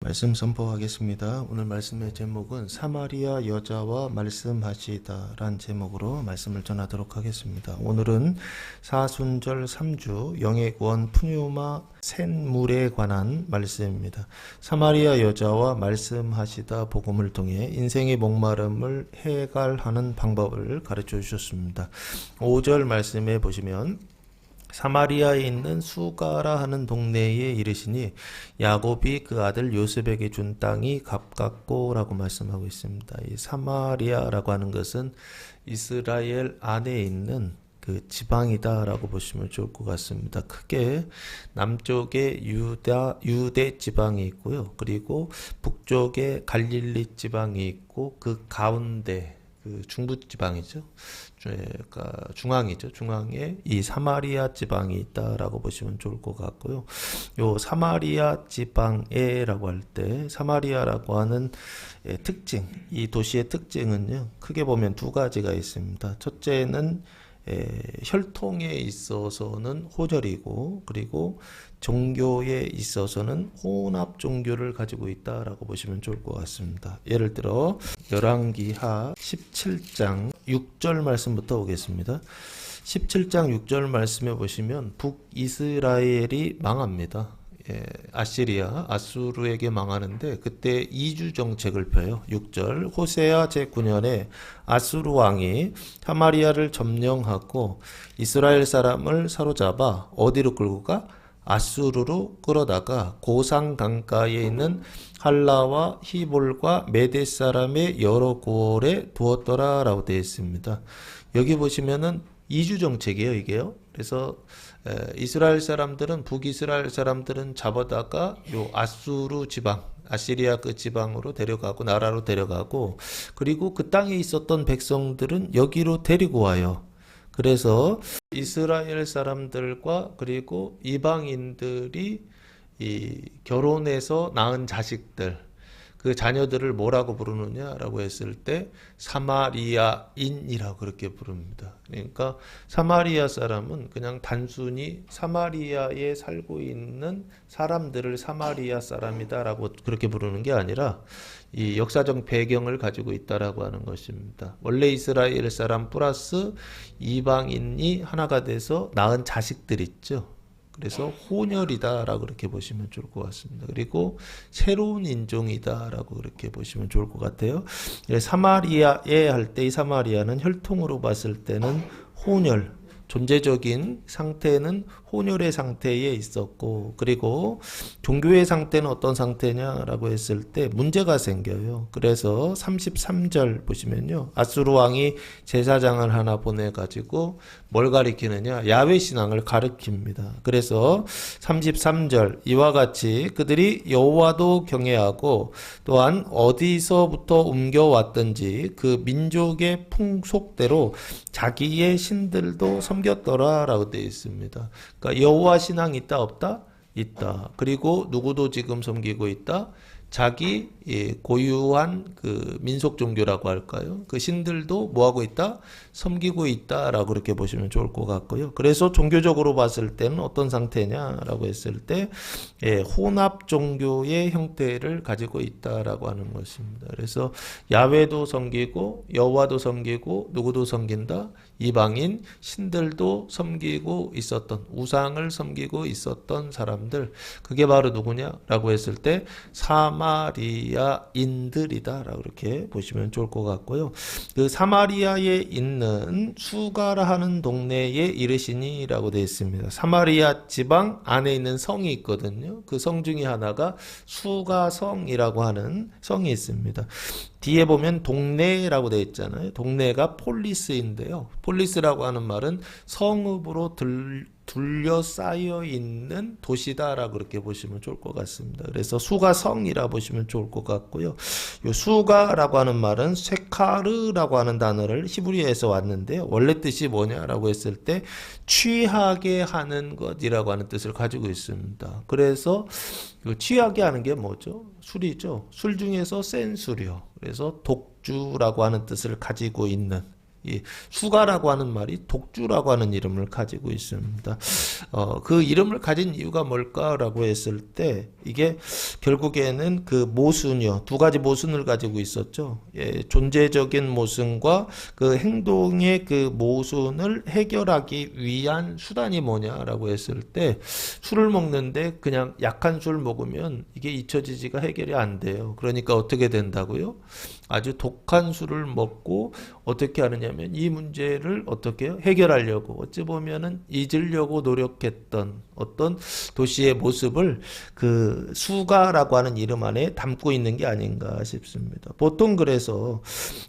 말씀 선포하겠습니다. 오늘 말씀의 제목은 사마리아 여자와 말씀하시다 란 제목으로 말씀을 전하도록 하겠습니다. 오늘은 사순절 3주 영액원 푸뉴마 샘물에 관한 말씀입니다. 사마리아 여자와 말씀하시다 복음을 통해 인생의 목마름을 해갈하는 방법을 가르쳐 주셨습니다. 5절 말씀에 보시면 사마리아에 있는 수가라 하는 동네에 이르시니 야곱이 그 아들 요셉에게 준 땅이 가깝고 라고 말씀하고 있습니다. 이 사마리아라고 하는 것은 이스라엘 안에 있는 그 지방이다 라고 보시면 좋을 것 같습니다. 크게 남쪽에 유대 지방이 있고요. 그리고 북쪽에 갈릴리 지방이 있고 그 가운데 그 중부 지방이죠. 그러니까 중앙이죠. 중앙에 이 사마리아 지방이 있다라고 보시면 좋을 것 같고요. 요 사마리아 지방에라고 할 때 사마리아라고 하는 특징, 이 도시의 특징은요. 크게 보면 두 가지가 있습니다. 첫째는 혈통에 있어서는 호절이고 그리고 종교에 있어서는 혼합 종교를 가지고 있다라고 보시면 좋을 것 같습니다. 예를 들어 열왕기하 17장 6절 말씀부터 오겠습니다. 17장 6절 말씀에 보시면 북이스라엘이 망합니다. 아수르에게 망하는데 그때 이주 정책을 펴요. 6절 호세아 제9년에 아수르 왕이 사마리아를 점령하고 이스라엘 사람을 사로잡아 어디로 끌고 가? 아수르로 끌어다가 고상 강가에 있는 할라와 히볼과 메대 사람의 여러 고을에 두었더라라고 되어 있습니다. 여기 보시면은 이주 정책이에요, 이게요. 그래서 이스라엘 사람들은 북이스라엘 사람들은 잡아다가 요 아수르 지방, 아시리아 그 지방으로 데려가고 나라로 데려가고 그리고 그 땅에 있었던 백성들은 여기로 데리고 와요. 그래서 이스라엘 사람들과 그리고 이방인들이 이 결혼해서 낳은 자식들 그 자녀들을 뭐라고 부르느냐라고 했을 때 사마리아인이라고 그렇게 부릅니다. 그러니까 사마리아 사람은 그냥 단순히 사마리아에 살고 있는 사람들을 사마리아 사람이다라고 그렇게 부르는 게 아니라 이 역사적 배경을 가지고 있다라고 하는 것입니다. 원래 이스라엘 사람 플러스 이방인이 하나가 돼서 낳은 자식들 있죠. 그래서 혼혈이다라고 그렇게 보시면 좋을 것 같습니다. 그리고 새로운 인종이다라고 그렇게 보시면 좋을 것 같아요. 사마리아에 할 때 이 사마리아는 혈통으로 봤을 때는 혼혈, 존재적인 상태는 혼혈의 상태에 있었고 그리고 종교의 상태는 어떤 상태냐라고 했을 때 문제가 생겨요. 그래서 33절 보시면요. 아수르 왕이 제사장을 하나 보내가지고 뭘 가리키느냐? 야훼 신앙을 가리킵니다. 그래서 33절 이와 같이 그들이 여호와도 경외하고 또한 어디서부터 옮겨왔든지 그 민족의 풍속대로 자기의 신들도 섬겼더라라고 되어 있습니다. 그러니까 여호와 신앙 있다 없다? 있다. 그리고 누구도 지금 섬기고 있다? 자기 고유한 그 민속 종교라고 할까요? 그 신들도 뭐하고 있다? 섬기고 있다라고 그렇게 보시면 좋을 것 같고요. 그래서 종교적으로 봤을 때는 어떤 상태냐라고 했을 때 혼합 종교의 형태를 가지고 있다라고 하는 것입니다. 그래서 야훼도 섬기고 여호와도 섬기고 누구도 섬긴다? 이방인 신들도 섬기고 있었던 우상을 섬기고 있었던 사람들 그게 바로 누구냐라고 했을 때 사마리아인들이다라고 그렇게 보시면 좋을 것 같고요. 그 사마리아에 있는 수가라 하는 동네에 이르시니라고 되어 있습니다. 사마리아 지방 안에 있는 성이 있거든요. 그 성 중에 하나가 수가성이라고 하는 성이 있습니다. 뒤에 보면 동네라고 되어 있잖아요. 동네가 폴리스인데요. 폴리스라고 하는 말은 성읍으로 둘러싸여 있는 도시다라고 그렇게 보시면 좋을 것 같습니다. 그래서 수가성이라 보시면 좋을 것 같고요. 요 수가라고 하는 말은 쇠카르라고 하는 단어를 히브리어에서 왔는데요. 원래 뜻이 뭐냐라고 했을 때 취하게 하는 것이라고 하는 뜻을 가지고 있습니다. 그래서 취하게 하는 게 뭐죠? 술이죠. 술 중에서 센 술이요. 그래서 독주라고 하는 뜻을 가지고 있는 이 수가라고 하는 말이 독주라고 하는 이름을 가지고 있습니다. 그 이름을 가진 이유가 뭘까라고 했을 때 이게 결국에는 그 모순이요. 두 가지 모순을 가지고 있었죠. 예, 존재적인 모순과 그 행동의 그 모순을 해결하기 위한 수단이 뭐냐라고 했을 때 술을 먹는데 그냥 약한 술 먹으면 이게 잊혀지지가 해결이 안 돼요. 그러니까 어떻게 된다고요? 아주 독한 술을 먹고 어떻게 하느냐면 이 문제를 어떻게 해결하려고 어찌 보면은 잊으려고 노력했던 어떤 도시의 모습을 그 수가라고 하는 이름 안에 담고 있는 게 아닌가 싶습니다. 보통 그래서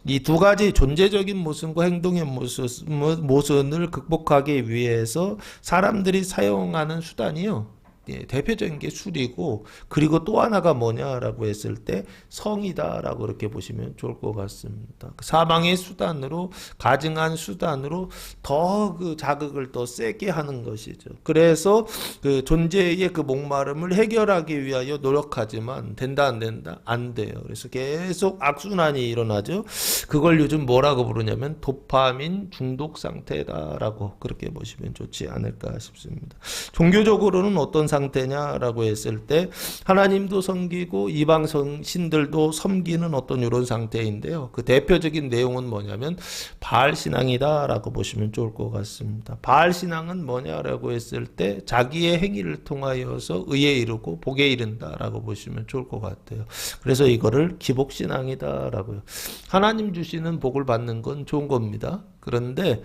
이 두 가지 존재적인 모순과 행동의 모순을 극복하기 위해서 사람들이 사용하는 수단이요. 예, 대표적인 게 술이고 그리고 또 하나가 뭐냐라고 했을 때 성이다라고 이렇게 보시면 좋을 것 같습니다. 사망의 수단으로 가증한 수단으로 더 그 자극을 더 세게 하는 것이죠. 그래서 그 존재의 그 목마름을 해결하기 위하여 노력하지만 된다 안 된다 안 돼요. 그래서 계속 악순환이 일어나죠. 그걸 요즘 뭐라고 부르냐면 도파민 중독 상태다라고 그렇게 보시면 좋지 않을까 싶습니다. 종교적으로는 어떤 상태냐라고 했을 때 하나님도 섬기고 이방 신들도 섬기는 어떤 이런 상태인데요. 그 대표적인 내용은 뭐냐면 바알 신앙이다라고 보시면 좋을 것 같습니다. 바알 신앙은 뭐냐라고 했을 때 자기의 행위를 통하여서 의에 이르고 복에 이른다라고 보시면 좋을 것 같아요. 그래서 이거를 기복 신앙이다라고요. 하나님 주시는 복을 받는 건 좋은 겁니다. 그런데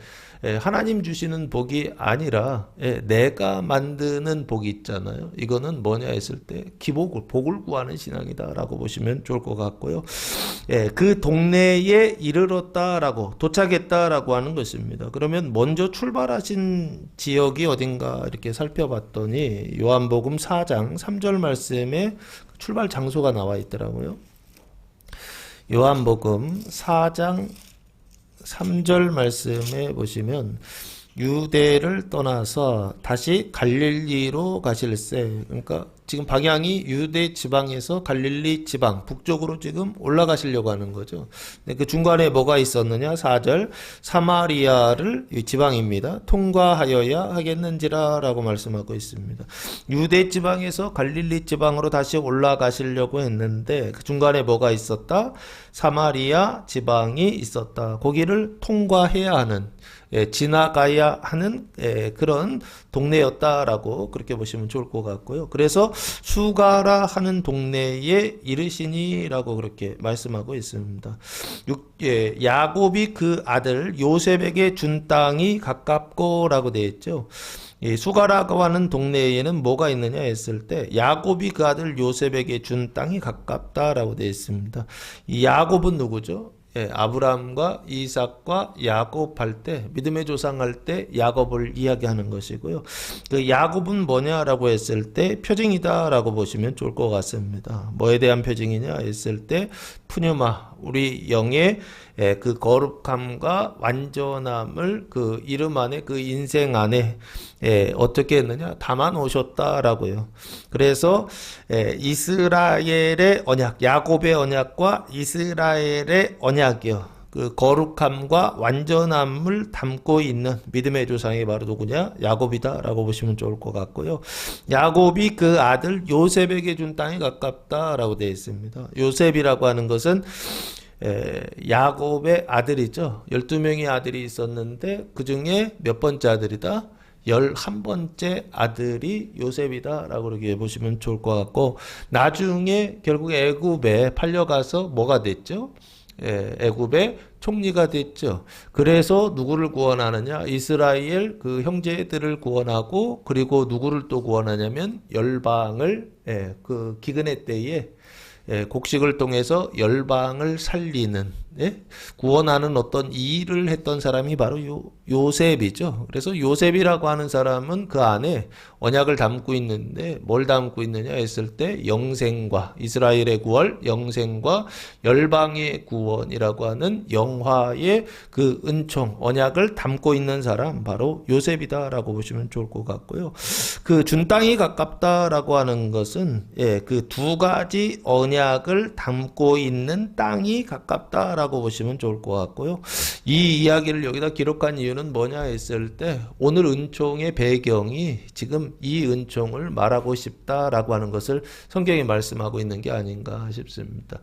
하나님 주시는 복이 아니라 내가 만드는 복이 있잖아요. 이거는 뭐냐 했을 때 복을 구하는 신앙이다라고 보시면 좋을 것 같고요. 그 동네에 이르렀다라고 도착했다라고 하는 것입니다. 그러면 먼저 출발하신 지역이 어딘가 이렇게 살펴봤더니 요한복음 4장 3절 말씀에 출발 장소가 나와 있더라고요. 요한복음 4장 3절 말씀에 보시면 유대를 떠나서 다시 갈릴리로 가실세. 그러니까 지금 방향이 유대 지방에서 갈릴리 지방 북쪽으로 지금 올라가시려고 하는 거죠. 근데 그 중간에 뭐가 있었느냐? 4절 사마리아를 지방입니다. 통과하여야 하겠는지라라고 말씀하고 있습니다. 유대 지방에서 갈릴리 지방으로 다시 올라가시려고 했는데 그 중간에 뭐가 있었다? 사마리아 지방이 있었다. 거기를 통과해야 하는 지나가야 하는 그런 동네였다라고 그렇게 보시면 좋을 것 같고요. 그래서 수가라 하는 동네에 이르시니라고 그렇게 말씀하고 있습니다. 야곱이 그 아들 요셉에게 준 땅이 가깝고라고 되어 있죠. 수가라고 하는 동네에는 뭐가 있느냐 했을 때 야곱이 그 아들 요셉에게 준 땅이 가깝다라고 되어 있습니다. 이 야곱은 누구죠? 아브라함과 이삭과 야곱 할 때 믿음의 조상 할 때 야곱을 이야기하는 것이고요. 그 야곱은 뭐냐라고 했을 때 표징이다라고 보시면 좋을 것 같습니다. 뭐에 대한 표징이냐 했을 때 푸뉴마 우리 영의 그 거룩함과 완전함을 그 이름 안에 그 인생 안에 어떻게 했느냐 담아 놓으셨다라고요. 그래서 이스라엘의 언약 야곱의 언약과 이스라엘의 언약이요. 그 거룩함과 완전함을 담고 있는 믿음의 조상이 바로 누구냐? 야곱이다라고 보시면 좋을 것 같고요. 야곱이 그 아들 요셉에게 준 땅이 가깝다라고 되어 있습니다. 요셉이라고 하는 것은 야곱의 아들이죠. 12명의 아들이 있었는데 그 중에 몇 번째 아들이다? 11번째 아들이 요셉이다라고 그렇게 보시면 좋을 것 같고 나중에 결국 애굽에 팔려가서 뭐가 됐죠? 애굽의 총리가 됐죠. 그래서 누구를 구원하느냐? 이스라엘 그 형제들을 구원하고 그리고 누구를 또 구원하냐면 열방을 그 기근의 때에 곡식을 통해서 열방을 살리는 구원하는 어떤 일을 했던 사람이 바로 요셉이죠. 그래서 요셉이라고 하는 사람은 그 안에 언약을 담고 있는데 뭘 담고 있느냐 했을 때 영생과 이스라엘의 구원, 영생과 열방의 구원이라고 하는 영화의 그 은총, 언약을 담고 있는 사람 바로 요셉이다라고 보시면 좋을 것 같고요. 그 준 땅이 가깝다라고 하는 것은 그 두 가지 언약을 담고 있는 땅이 가깝다라고 있다라고 보시면 좋을 것 같고요. 이 이야기를 여기다 기록한 이유는 뭐냐 했을 때 오늘 은총의 배경이 지금 이 은총을 말하고 싶다라고 하는 것을 성경이 말씀하고 있는 게 아닌가 싶습니다.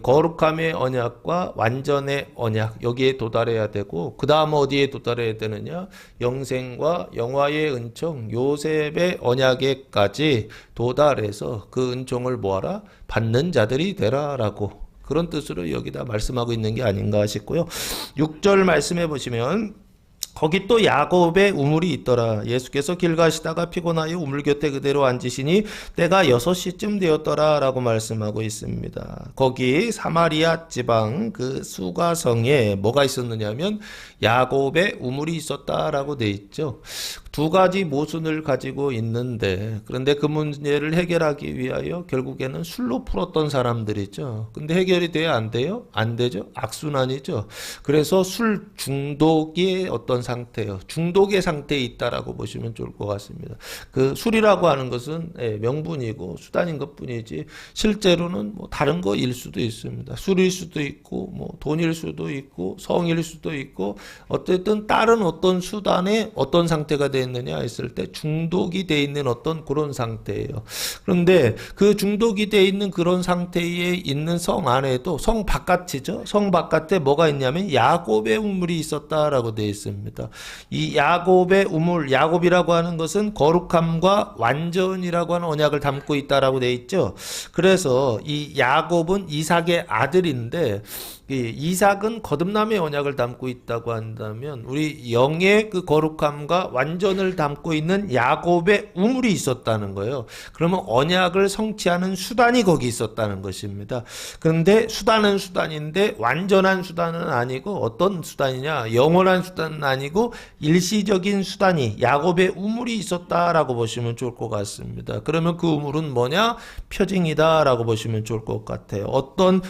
거룩함의 언약과 완전의 언약 여기에 도달해야 되고 그 다음 어디에 도달해야 되느냐, 영생과 영화의 은총 요셉의 언약에까지 도달해서 그 은총을 뭐하라? 받는 자들이 되라라고 그런 뜻으로 여기다 말씀하고 있는 게 아닌가 싶고요. 6절 말씀해 보시면 거기 또 야곱의 우물이 있더라. 예수께서 길 가시다가 피곤하여 우물 곁에 그대로 앉으시니 때가 6시쯤 되었더라 라고 말씀하고 있습니다. 거기 사마리아 지방 그 수가성에 뭐가 있었느냐면 야곱의 우물이 있었다라고 돼 있죠. 두 가지 모순을 가지고 있는데 그런데 그 문제를 해결하기 위하여 결국에는 술로 풀었던 사람들이죠. 근데 해결이 돼야 안 돼요? 안 되죠. 악순환이죠. 그래서 술 중독의 어떤 상태요. 중독의 상태에 있다라고 보시면 좋을 것 같습니다. 그 술이라고 하는 것은 명분이고 수단인 것뿐이지 실제로는 뭐 다른 거일 수도 있습니다. 술일 수도 있고 뭐 돈일 수도 있고 성일 수도 있고 어쨌든 다른 어떤 수단에 어떤 상태가 되었느냐 했을 때 중독이 되어 있는 어떤 그런 상태예요. 그런데 그 중독이 되어 있는 그런 상태에 있는 성 안에도 성 바깥이죠. 성 바깥에 뭐가 있냐면 야곱의 우물이 있었다라고 되어 있습니다. 이 야곱의 우물, 야곱이라고 하는 것은 거룩함과 완전이라고 하는 언약을 담고 있다라고 되어 있죠. 그래서 이 야곱은 이삭의 아들인데 이삭은 거듭남의 언약을 담고 있다고 한다면 우리 영의 그 거룩함과 완전을 담고 있는 야곱의 우물이 있었다는 거예요. 그러면 언약을 성취하는 수단이 거기 있었다는 것입니다. 그런데 수단은 수단인데 완전한 수단은 아니고 어떤 수단이냐, 영원한 수단은 아니고 일시적인 수단이 야곱의 우물이 있었다라고 보시면 좋을 것 같습니다. 그러면 그 우물은 뭐냐? 표징이다라고 보시면 좋을 것 같아요. 어떤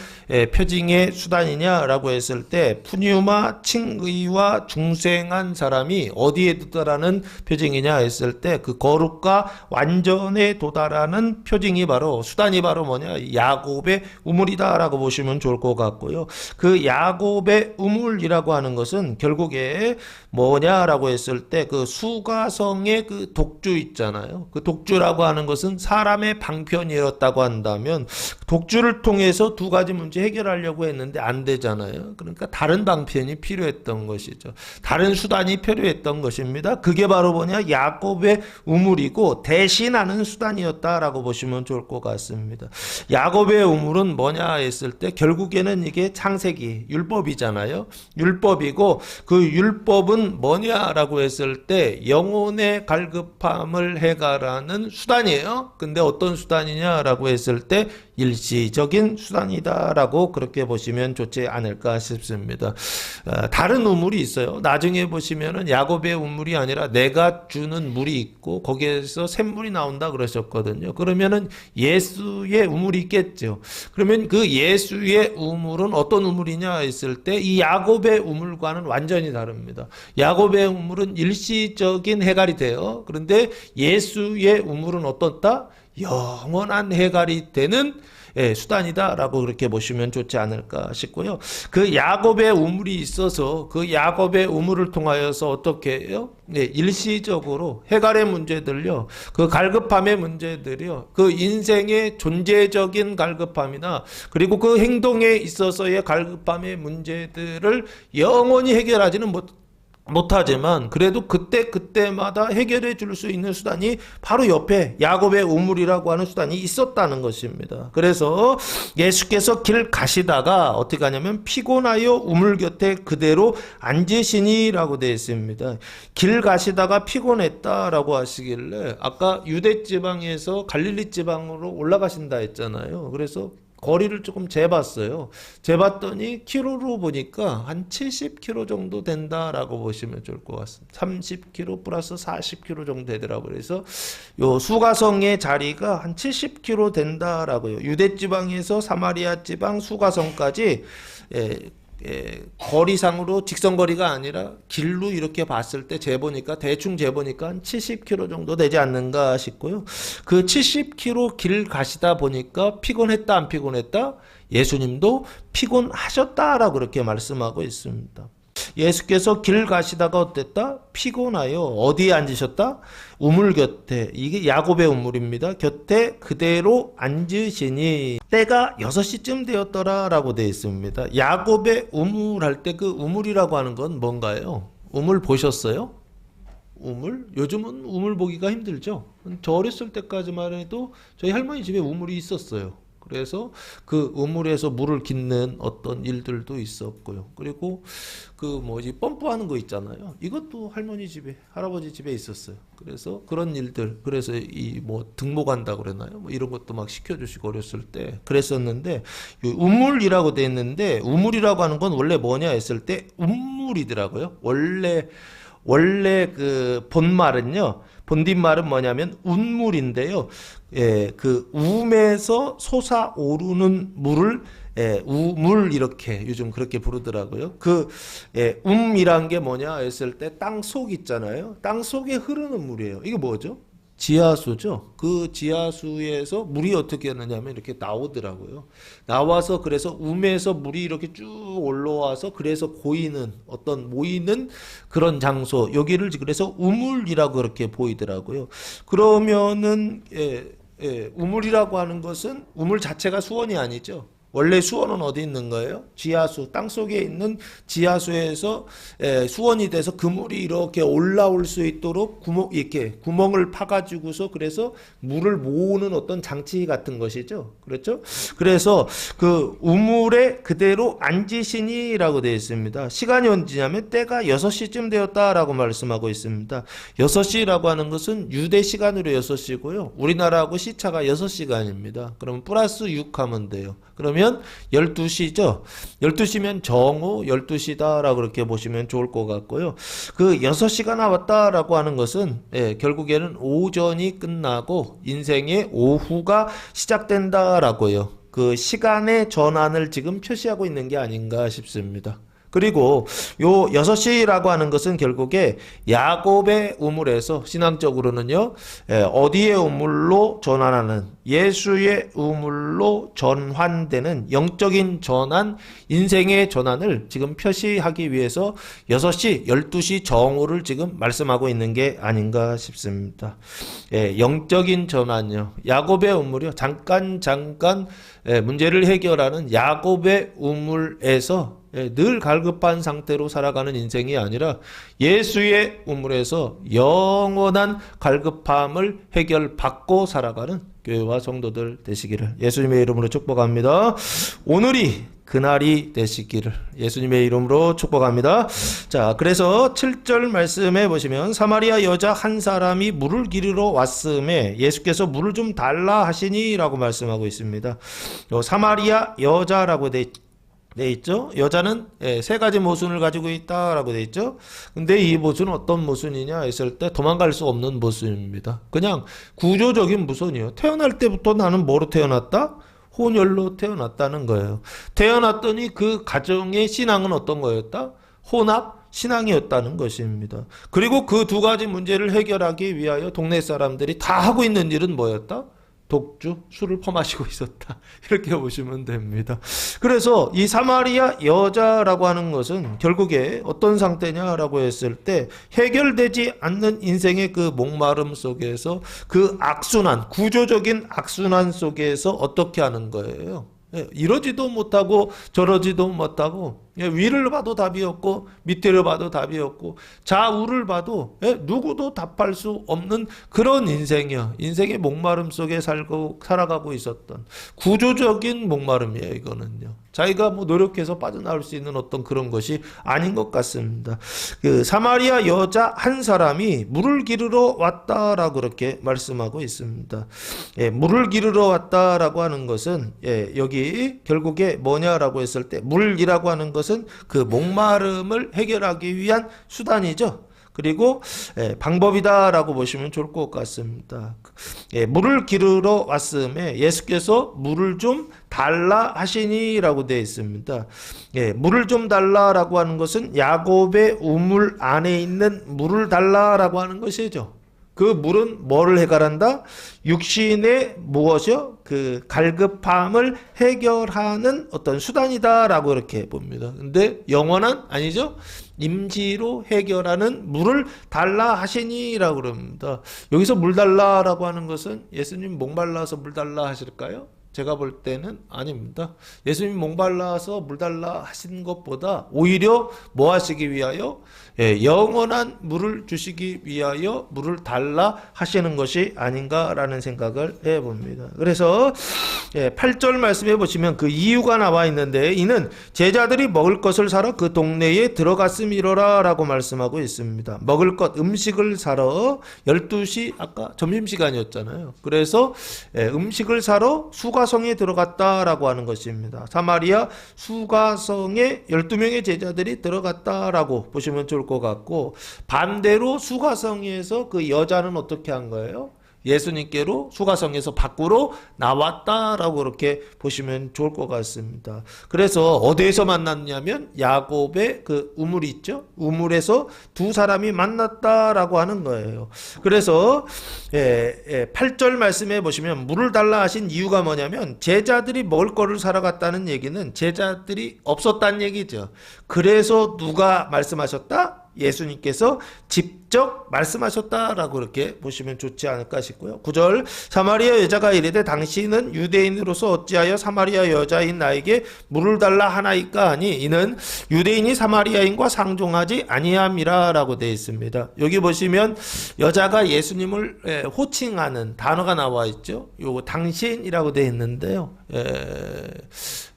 표징의 수단이 라고 했을 때 푸뉴마 칭의와 중생한 사람이 어디에 도달하는 표징이냐 했을 때 그 거룩과 완전에 도달하는 표징이 바로 수단이 바로 뭐냐? 야곱의 우물이다 라고 보시면 좋을 것 같고요. 그 야곱의 우물이라고 하는 것은 결국에 뭐냐라고 했을 때 그 수가성의 그 독주 있잖아요. 그 독주라고 하는 것은 사람의 방편이었다고 한다면 독주를 통해서 두 가지 문제 해결하려고 했는데 안 되잖아요. 그러니까 다른 방편이 필요했던 것이죠. 다른 수단이 필요했던 것입니다. 그게 바로 뭐냐? 야곱의 우물이고 대신하는 수단이었다라고 보시면 좋을 것 같습니다. 야곱의 우물은 뭐냐 했을 때 결국에는 이게 창세기 율법이잖아요. 율법이고 그 율법은 뭐냐라고 했을 때 영혼의 갈급함을 해결하는 수단이에요. 근데 어떤 수단이냐라고 했을 때 일시적인 수단이다라고 그렇게 보시면 좋지 않을까 싶습니다. 다른 우물이 있어요. 나중에 보시면은 야곱의 우물이 아니라 내가 주는 물이 있고 거기에서 샘물이 나온다 그러셨거든요. 그러면은 예수의 우물이 있겠죠. 그러면 그 예수의 우물은 어떤 우물이냐 했을 때 이 야곱의 우물과는 완전히 다릅니다. 야곱의 우물은 일시적인 해갈이 돼요. 그런데 예수의 우물은 어떻다? 영원한 해갈이 되는 수단이다라고 그렇게 보시면 좋지 않을까 싶고요. 그 야곱의 우물이 있어서 그 야곱의 우물을 통하여서 어떻게 해요? 일시적으로 해갈의 문제들요, 그 갈급함의 문제들이요, 그 인생의 존재적인 갈급함이나 그리고 그 행동에 있어서의 갈급함의 문제들을 영원히 해결하지는 못하지만 그래도 그때마다 해결해 줄 수 있는 수단이 바로 옆에 야곱의 우물이라고 하는 수단이 있었다는 것입니다. 그래서 예수께서 길 가시다가 어떻게 하냐면 피곤하여 우물 곁에 그대로 앉으시니라고 되어 있습니다. 길 가시다가 피곤했다라고 하시길래 아까 유대 지방에서 갈릴리 지방으로 올라가신다 했잖아요. 그래서 거리를 조금 재봤어요. 재봤더니 키로로 보니까 한 70km 정도 된다라고 보시면 좋을 것 같습니다. 30km 플러스 40km 정도 되더라고요. 그래서 요 수가성의 자리가 한 70km 된다라고요. 유대 지방에서 사마리아 지방 수가성까지 거리상으로 직선거리가 아니라 길로 이렇게 봤을 때 재보니까 대충 재보니까 한 70km 정도 되지 않는가 싶고요. 그 70km 길 가시다 보니까 피곤했다 안 피곤했다? 예수님도 피곤하셨다라고 그렇게 말씀하고 있습니다. 예수께서 길 가시다가 어땠다? 피곤하여 어디에 앉으셨다? 우물 곁에, 이게 야곱의 우물입니다. 곁에 그대로 앉으시니 때가 6시쯤 되었더라 라고 되어 있습니다. 야곱의 우물 할 때 그 우물이라고 하는 건 뭔가요? 우물 보셨어요? 우물? 요즘은 우물 보기가 힘들죠. 저 어렸을 때까지만 해도 저희 할머니 집에 우물이 있었어요. 그래서 그 우물에서 물을 깃는 어떤 일들도 있었고요. 그리고 그 펌프하는 거 있잖아요. 이것도 할머니 집에, 할아버지 집에 있었어요. 그래서 그런 일들, 그래서 등목한다 그랬나요? 이런 것도 막 시켜주시고 어렸을 때 그랬었는데, 우물이라고 돼 있는데, 우물이라고 하는 건 원래 뭐냐 했을 때 운물이더라고요. 원래 그 본말은요, 본뒷말은 뭐냐면 운물인데요. 그 움에서 솟아오르는 물을 우물 이렇게 요즘 그렇게 부르더라고요. 움이란 게 뭐냐 했을 때 땅속 있잖아요. 땅 속에 흐르는 물이에요. 이게 뭐죠? 지하수죠. 그 지하수에서 물이 어떻게 하느냐면 이렇게 나오더라고요. 나와서 그래서 움에서 물이 이렇게 쭉 올라와서 그래서 모이는 그런 장소, 여기를 그래서 우물이라고 그렇게 보이더라고요. 그러면은 우물이라고 하는 것은 우물 자체가 수원이 아니죠. 원래 수원은 어디 있는 거예요? 지하수, 땅속에 있는 지하수에서 수원이 돼서 그 물이 이렇게 올라올 수 있도록 구멍을 파가지고서 그래서 물을 모으는 어떤 장치 같은 것이죠. 그렇죠? 그래서 그 우물에 그대로 앉으시니라고 되어 있습니다. 시간이 언제냐면 때가 6시쯤 되었다라고 말씀하고 있습니다. 6시라고 하는 것은 유대 시간으로 6시고요. 우리나라하고 시차가 6시간입니다. 그러면 플러스 6 하면 돼요. 그러면 12시죠. 12시면 정오 12시다라고 그렇게 보시면 좋을 것 같고요. 그 6시가 나왔다라고 하는 것은 결국에는 오전이 끝나고 인생의 오후가 시작된다라고요. 그 시간의 전환을 지금 표시하고 있는 게 아닌가 싶습니다. 그리고 요 6시라고 하는 것은 결국에 야곱의 우물에서 신앙적으로는요, 어디의 우물로 전환하는, 예수의 우물로 전환되는 영적인 전환, 인생의 전환을 지금 표시하기 위해서 6시, 12시 정오를 지금 말씀하고 있는 게 아닌가 싶습니다. 영적인 전환요. 야곱의 우물이요. 잠깐 문제를 해결하는 야곱의 우물에서 늘 갈급한 상태로 살아가는 인생이 아니라 예수의 우물에서 영원한 갈급함을 해결받고 살아가는 교회와 성도들 되시기를 예수님의 이름으로 축복합니다. 오늘이 그날이 되시기를 예수님의 이름으로 축복합니다. 자, 그래서 7절 말씀해 보시면 사마리아 여자 한 사람이 물을 기르러 왔음에 예수께서 물을 좀 달라 하시니 라고 말씀하고 있습니다. 사마리아 여자라고 돼 있죠. 여자는 3가지 모순을 가지고 있다라고 돼 있죠. 근데 이 모순은 어떤 모순이냐 했을 때 도망갈 수 없는 모순입니다. 그냥 구조적인 모순이에요. 태어날 때부터 나는 뭐로 태어났다? 혼혈로 태어났다는 거예요. 태어났더니 그 가정의 신앙은 어떤 거였다? 혼합 신앙이었다는 것입니다. 그리고 그 2가지 문제를 해결하기 위하여 동네 사람들이 다 하고 있는 일은 뭐였다? 독주, 술을 퍼마시고 있었다. 이렇게 보시면 됩니다. 그래서 이 사마리아 여자라고 하는 것은 결국에 어떤 상태냐라고 했을 때 해결되지 않는 인생의 그 목마름 속에서 그 악순환, 구조적인 악순환 속에서 어떻게 하는 거예요? 이러지도 못하고 저러지도 못하고 위를 봐도 답이 없고 밑을 봐도 답이 없고 좌우를 봐도 누구도 답할 수 없는 그런 인생이야. 인생의 목마름 속에 살아가고 있었던 구조적인 목마름이에요. 이거는요. 자기가 노력해서 빠져나올 수 있는 어떤 그런 것이 아닌 것 같습니다. 그 사마리아 여자 한 사람이 물을 기르러 왔다라고 그렇게 말씀하고 있습니다. 물을 기르러 왔다라고 하는 것은 여기 결국에 뭐냐라고 했을 때 물이라고 하는 것은 그 목마름을 해결하기 위한 수단이죠. 그리고 방법이다라고 보시면 좋을 것 같습니다. 물을 기르러 왔음에 예수께서 물을 좀 달라 하시니라고 되어 있습니다. 물을 좀 달라라고 하는 것은 야곱의 우물 안에 있는 물을 달라라고 하는 것이죠. 그 물은 뭐를 해결한다? 육신의 무엇이요? 그 갈급함을 해결하는 어떤 수단이다라고 이렇게 봅니다. 근데 영원한 아니죠? 임시로 해결하는 물을 달라 하시니라고 그럽니다. 여기서 물 달라라고 하는 것은 예수님 목말라서 물 달라 하실까요? 제가 볼 때는 아닙니다. 예수님 목말라서 물 달라 하신 것보다 오히려 뭐 하시기 위하여? 영원한 물을 주시기 위하여 물을 달라 하시는 것이 아닌가라는 생각을 해봅니다. 그래서 8절 말씀해 보시면 그 이유가 나와 있는데 이는 제자들이 먹을 것을 사러 그 동네에 들어갔음이로라 라고 말씀하고 있습니다. 먹을 것 음식을 사러 12시 아까 점심시간이었잖아요. 그래서 음식을 사러 수가성에 들어갔다라고 하는 것입니다. 사마리아 수가성에 12명의 제자들이 들어갔다라고 보시면 좋을 것 같고, 반대로 수가성에서 그 여자는 어떻게 한 거예요? 예수님께로 수가성에서 밖으로 나왔다라고 그렇게 보시면 좋을 것 같습니다. 그래서 어디에서 만났냐면 야곱의 그 우물이 있죠. 우물에서 두 사람이 만났다라고 하는 거예요. 그래서 8절 말씀해 보시면 물을 달라 하신 이유가 뭐냐면 제자들이 먹을 거를 사러 갔다는 얘기는 제자들이 없었다는 얘기죠. 그래서 누가 말씀하셨다? 예수님께서 직접 말씀하셨다라고 그렇게 보시면 좋지 않을까 싶고요. 9절 사마리아 여자가 이르되 당신은 유대인으로서 어찌하여 사마리아 여자인 나에게 물을 달라 하나이까 하니 이는 유대인이 사마리아인과 상종하지 아니함이라 라고 되어 있습니다. 여기 보시면 여자가 예수님을 호칭하는 단어가 나와 있죠. 요거 당신이라고 되어 있는데요.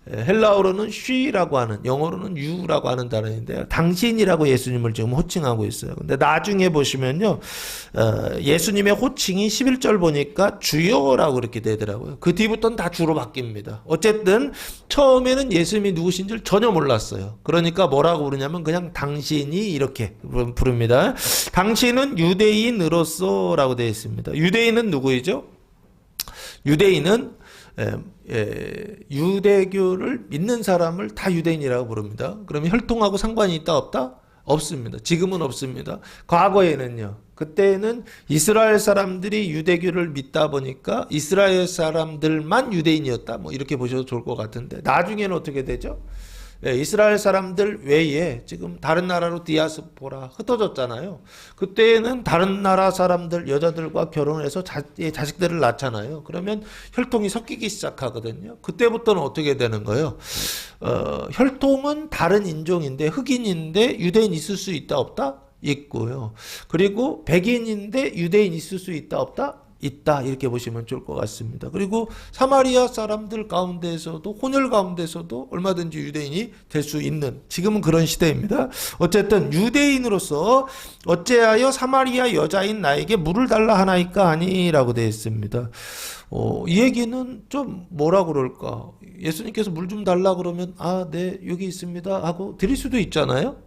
헬라어로는 she라고 하는, 영어로는 you라고 하는 단어인데요. 당신이라고 예수님을 지금 호칭하고 있어요. 근데 나중에 보시면요, 예수님의 호칭이 11절 보니까 주여라고 그렇게 되더라고요. 그 뒤부터는 다 주로 바뀝니다. 어쨌든 처음에는 예수님이 누구신지를 전혀 몰랐어요. 그러니까 뭐라고 부르냐면 그냥 당신이 이렇게 부릅니다. 당신은 유대인으로서라고 되어 있습니다. 유대인은 누구이죠? 유대인은 유대교를 믿는 사람을 다 유대인이라고 부릅니다. 그러면 혈통하고 상관이 있다 없다? 없습니다. 지금은 없습니다. 과거에는요. 그때는 이스라엘 사람들이 유대교를 믿다 보니까 이스라엘 사람들만 유대인이었다. 뭐 이렇게 보셔도 좋을 것 같은데 나중에는 어떻게 되죠? 이스라엘 사람들 외에 지금 다른 나라로 디아스포라 흩어졌잖아요. 그때는 다른 나라 사람들 여자들과 결혼을 해서 자식들을 낳잖아요. 그러면 혈통이 섞이기 시작하거든요. 그때부터는 어떻게 되는 거예요? 혈통은 다른 인종인데 흑인인데 유대인 있을 수 있다 없다? 있고요. 그리고 백인인데 유대인 있을 수 있다 없다? 있다, 이렇게 보시면 좋을 것 같습니다. 그리고 사마리아 사람들 가운데에서도 혼혈 가운데서도 얼마든지 유대인이 될 수 있는 지금은 그런 시대입니다. 어쨌든 유대인으로서 어찌하여 사마리아 여자인 나에게 물을 달라 하나이까 아니라고 되어 있습니다. 이 얘기는 좀 뭐라 그럴까? 예수님께서 물 좀 달라 그러면 네, 여기 있습니다 하고 드릴 수도 있잖아요.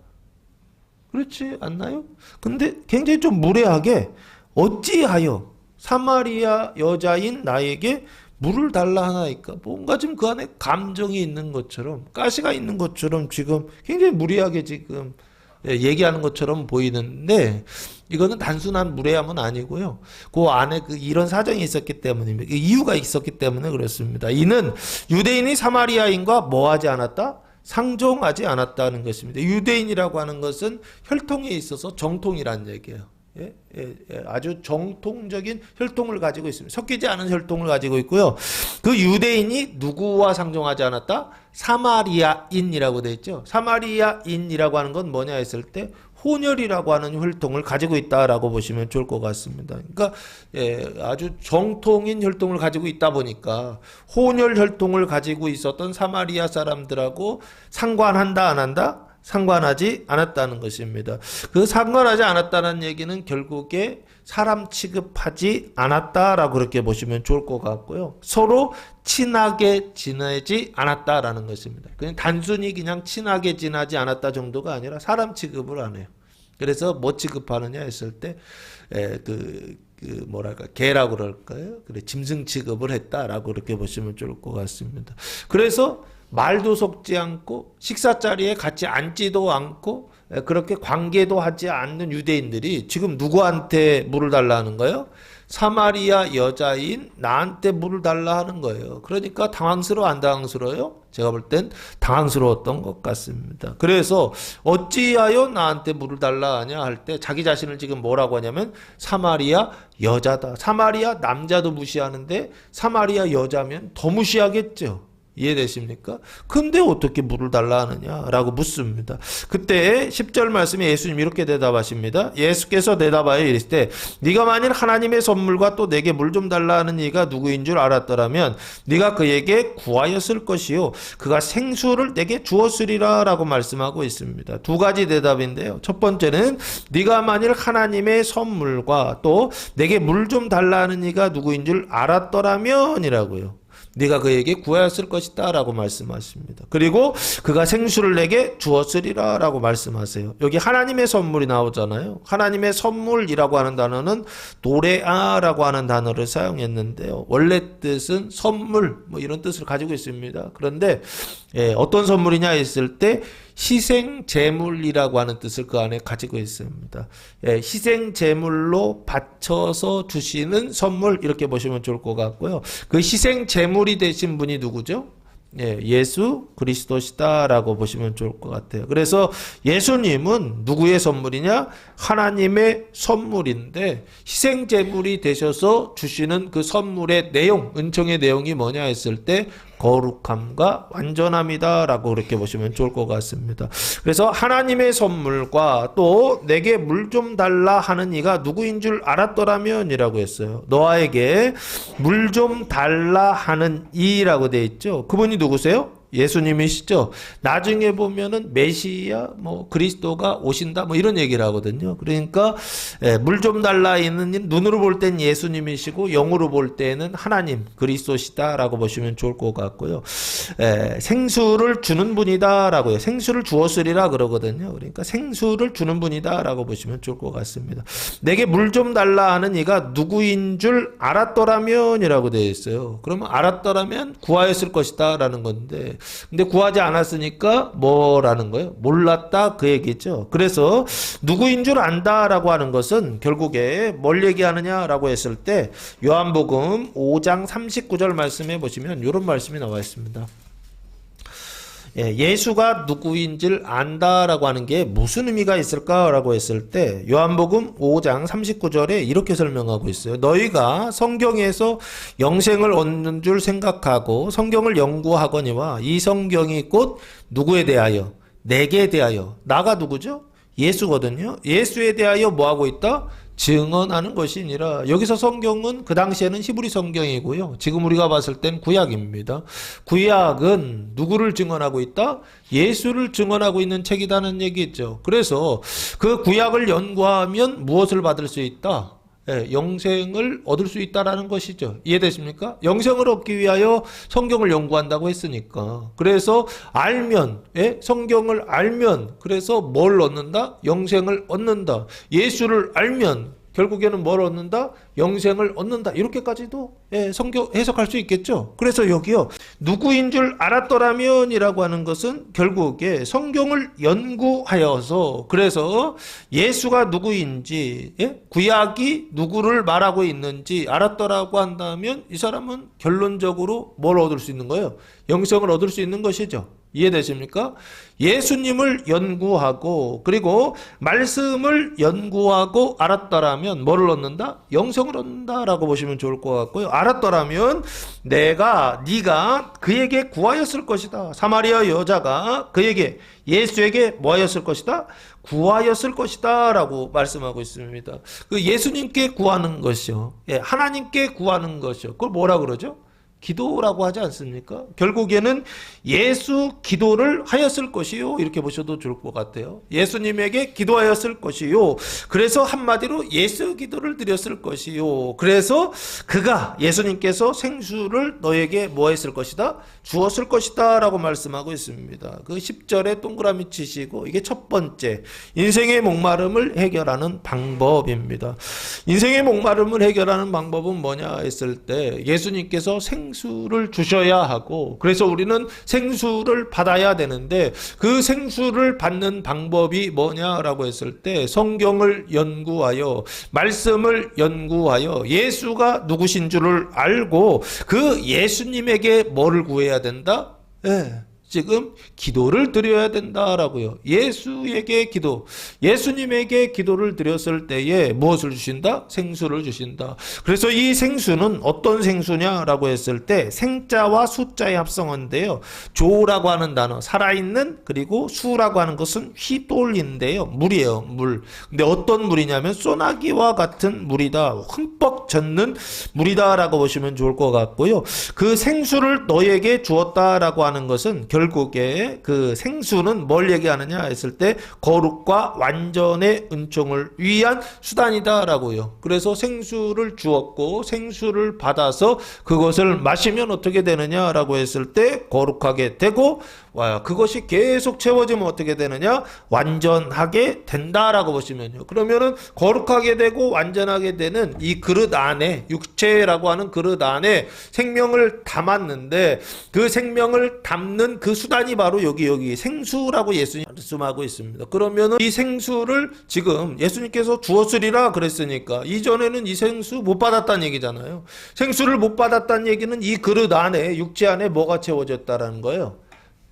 그렇지 않나요? 근데 굉장히 좀 무례하게 어찌하여 사마리아 여자인 나에게 물을 달라 하나이까? 뭔가 좀 그 안에 감정이 있는 것처럼, 가시가 있는 것처럼 지금 굉장히 무리하게 지금 얘기하는 것처럼 보이는데, 이거는 단순한 무례함은 아니고요. 그 안에 이런 사정이 있었기 때문입니다. 이유가 있었기 때문에 그렇습니다. 이는 유대인이 사마리아인과 뭐 하지 않았다? 상종하지 않았다는 것입니다. 유대인이라고 하는 것은 혈통에 있어서 정통이라는 얘기예요. 아주 정통적인 혈통을 가지고 있습니다. 섞이지 않은 혈통을 가지고 있고요. 그 유대인이 누구와 상종하지 않았다? 사마리아인이라고 되어 있죠. 사마리아인이라고 하는 건 뭐냐 했을 때 혼혈이라고 하는 혈통을 가지고 있다라고 보시면 좋을 것 같습니다. 그러니까 아주 정통인 혈통을 가지고 있다 보니까 혼혈 혈통을 가지고 있었던 사마리아 사람들하고 상관한다 안 한다? 상관하지 않았다는 것입니다. 그 상관하지 않았다는 얘기는 결국에 사람 취급하지 않았다라고 그렇게 보시면 좋을 것 같고요. 서로 친하게 지내지 않았다라는 것입니다. 그냥 단순히 그냥 친하게 지내지 않았다 정도가 아니라 사람 취급을 안 해요. 그래서 뭐 취급하느냐 했을 때, 뭐랄까, 개라고 그럴까요? 그래, 짐승 취급을 했다라고 그렇게 보시면 좋을 것 같습니다. 그래서 말도 섞지 않고, 식사 자리에 같이 앉지도 않고, 그렇게 관계도 하지 않는 유대인들이 지금 누구한테 물을 달라 하는 거예요? 사마리아 여자인 나한테 물을 달라 하는 거예요. 그러니까 당황스러워 안 당황스러워요? 제가 볼 땐 당황스러웠던 것 같습니다. 그래서 어찌하여 나한테 물을 달라 하냐 할 때 자기 자신을 지금 뭐라고 하냐면 사마리아 여자다. 사마리아 남자도 무시하는데 사마리아 여자면 더 무시하겠죠. 이해되십니까? 근데 어떻게 물을 달라 하느냐라고 묻습니다. 그때 10절 말씀에 예수님 이렇게 대답하십니다. 예수께서 대답하여 이르시되 네가 만일 하나님의 선물과 또 내게 물 좀 달라 하는 이가 누구인 줄 알았더라면 네가 그에게 구하였을 것이요 그가 생수를 내게 주었으리라 라고 말씀하고 있습니다. 두 가지 대답인데요. 첫 번째는 네가 만일 하나님의 선물과 또 내게 물 좀 달라 하는 이가 누구인 줄 알았더라면 이라고요. 네가 그에게 구하였을 것이다 라고 말씀하십니다. 그리고 그가 생수를 내게 주었으리라 라고 말씀하세요. 여기 하나님의 선물이 나오잖아요. 하나님의 선물이라고 하는 단어는 도레아라고 하는 단어를 사용했는데요. 원래 뜻은 선물 뭐 이런 뜻을 가지고 있습니다. 그런데 어떤 선물이냐 했을 때 희생제물이라고 하는 뜻을 그 안에 가지고 있습니다. 희생제물로 바쳐서 주시는 선물 이렇게 보시면 좋을 것 같고요. 그 희생제물이 되신 분이 누구죠? 예수 그리스도시다 라고 보시면 좋을 것 같아요. 그래서 예수님은 누구의 선물이냐? 하나님의 선물인데 희생제물이 되셔서 주시는 그 선물의 내용, 은총의 내용이 뭐냐 했을 때 거룩함과 완전함이다 라고 그렇게 보시면 좋을 것 같습니다. 그래서 하나님의 선물과 또 내게 물 좀 달라 하는 이가 누구인 줄 알았더라면 이라고 했어요. 너에게 물 좀 달라 하는 이라고 되어 있죠. 그분이 누구세요? 예수님이시죠. 나중에 보면은 메시아, 그리스도가 오신다, 이런 얘기를 하거든요. 그러니까 물 좀 달라 있는 눈으로 볼 땐 예수님이시고 영으로 볼 때는 하나님 그리스도시다라고 보시면 좋을 것 같고요. 생수를 주는 분이다라고요. 생수를 주었으리라 그러거든요. 그러니까 생수를 주는 분이다라고 보시면 좋을 것 같습니다. 내게 물 좀 달라 하는 이가 누구인 줄 알았더라면이라고 되어 있어요. 그러면 알았더라면 구하였을 것이다라는 건데. 근데 구하지 않았으니까 뭐라는 거예요? 몰랐다 그 얘기죠. 그래서 누구인 줄 안다라고 하는 것은 결국에 뭘 얘기하느냐라고 했을 때 요한복음 5장 39절 말씀해 보시면 이런 말씀이 나와 있습니다. 예수가 누구인지를 안다라고 하는 게 무슨 의미가 있을까라고 했을 때 요한복음 5장 39절에 이렇게 설명하고 있어요. 너희가 성경에서 영생을 얻는 줄 생각하고 성경을 연구하거니와 이 성경이 곧 누구에 대하여? 내게 대하여. 나가 누구죠? 예수거든요. 예수에 대하여 뭐하고 있다? 증언하는 것이니라. 여기서 성경은 그 당시에는 히브리 성경이고요. 지금 우리가 봤을 땐 구약입니다. 구약은 누구를 증언하고 있다? 예수를 증언하고 있는 책이라는 얘기죠. 그래서 그 구약을 연구하면 무엇을 받을 수 있다? 영생을 얻을 수 있다라는 것이죠. 이해되십니까? 영생을 얻기 위하여 성경을 연구한다고 했으니까. 그래서 알면, 성경을 알면, 그래서 뭘 얻는다? 영생을 얻는다. 예수를 알면, 결국에는 뭘 얻는다? 영생을 얻는다. 이렇게까지도 성경 해석할 수 있겠죠. 그래서 여기요. 누구인 줄 알았더라면 이라고 하는 것은 결국에 성경을 연구하여서 그래서 예수가 누구인지 구약이 누구를 말하고 있는지 알았더라고 한다면 이 사람은 결론적으로 뭘 얻을 수 있는 거예요? 영생을 얻을 수 있는 것이죠. 이해되십니까? 예수님을 연구하고 그리고 말씀을 연구하고 알았더라면 뭐를 얻는다? 영생을 얻는다라고 보시면 좋을 것 같고요. 알았더라면 네가 그에게 구하였을 것이다. 사마리아 여자가 그에게 예수에게 뭐하였을 것이다? 구하였을 것이다 라고 말씀하고 있습니다. 그 예수님께 구하는 것이요. 하나님께 구하는 것이요. 그걸 뭐라 그러죠? 기도라고 하지 않습니까? 결국에는 예수 기도를 하였을 것이요. 이렇게 보셔도 좋을 것 같아요. 예수님에게 기도하였을 것이요. 그래서 한마디로 예수 기도를 드렸을 것이요. 그래서 그가 예수님께서 생수를 너에게 뭐 했을 것이다? 주었을 것이다 라고 말씀하고 있습니다. 그 10절에 동그라미 치시고 이게 첫 번째 인생의 목마름을 해결하는 방법입니다. 인생의 목마름을 해결하는 방법은 뭐냐 했을 때 예수님께서 생수를 주셔야 하고 그래서 우리는 생수를 받아야 되는데 그 생수를 받는 방법이 뭐냐라고 했을 때 성경을 연구하여 말씀을 연구하여 예수가 누구신 줄을 알고 그 예수님에게 뭐를 구해야 된다? 지금 기도를 드려야 된다라고요. 예수에게 기도, 예수님에게 기도를 드렸을 때에 무엇을 주신다? 생수를 주신다. 그래서 이 생수는 어떤 생수냐라고 했을 때 생자와 수자의 합성어인데요. 조라고 하는 단어, 살아있는, 그리고 수라고 하는 것은 휘돌인데요. 물이에요, 물. 근데 어떤 물이냐면 소나기와 같은 물이다. 흠뻑 젖는 물이다라고 보시면 좋을 것 같고요. 그 생수를 너에게 주었다라고 하는 것은 결국에 그 생수는 뭘 얘기하느냐 했을 때 거룩과 완전의 은총을 위한 수단이다라고요. 그래서 생수를 주었고 생수를 받아서 그것을 마시면 어떻게 되느냐라고 했을 때 거룩하게 되고 그것이 계속 채워지면 어떻게 되느냐? 완전하게 된다라고 보시면요. 그러면은 거룩하게 되고 완전하게 되는 이 그릇 안에 육체라고 하는 그릇 안에 생명을 담았는데 그 생명을 담는 그 수단이 바로 여기 생수라고 예수님이 말씀하고 있습니다. 그러면은 이 생수를 지금 예수님께서 주었으리라 그랬으니까 이전에는 이 생수 못 받았다는 얘기잖아요. 생수를 못 받았다는 얘기는 이 그릇 안에 육체 안에 뭐가 채워졌다라는 거예요?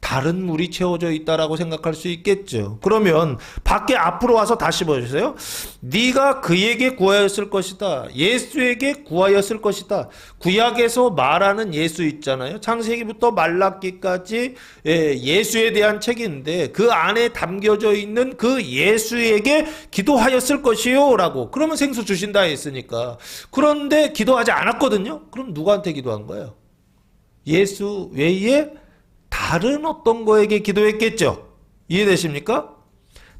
다른 물이 채워져 있다라고 생각할 수 있겠죠. 그러면 밖에 앞으로 와서 다시 보세요. 네가 그에게 구하였을 것이다. 예수에게 구하였을 것이다. 구약에서 말하는 예수 있잖아요. 창세기부터 말라기까지 예수에 대한 책인데 그 안에 담겨져 있는 그 예수에게 기도하였을 것이요 라고. 그러면 생수 주신다 했으니까. 그런데 기도하지 않았거든요. 그럼 누구한테 기도한 거예요? 예수 외에 다른 어떤 거에게 기도했겠죠. 이해되십니까?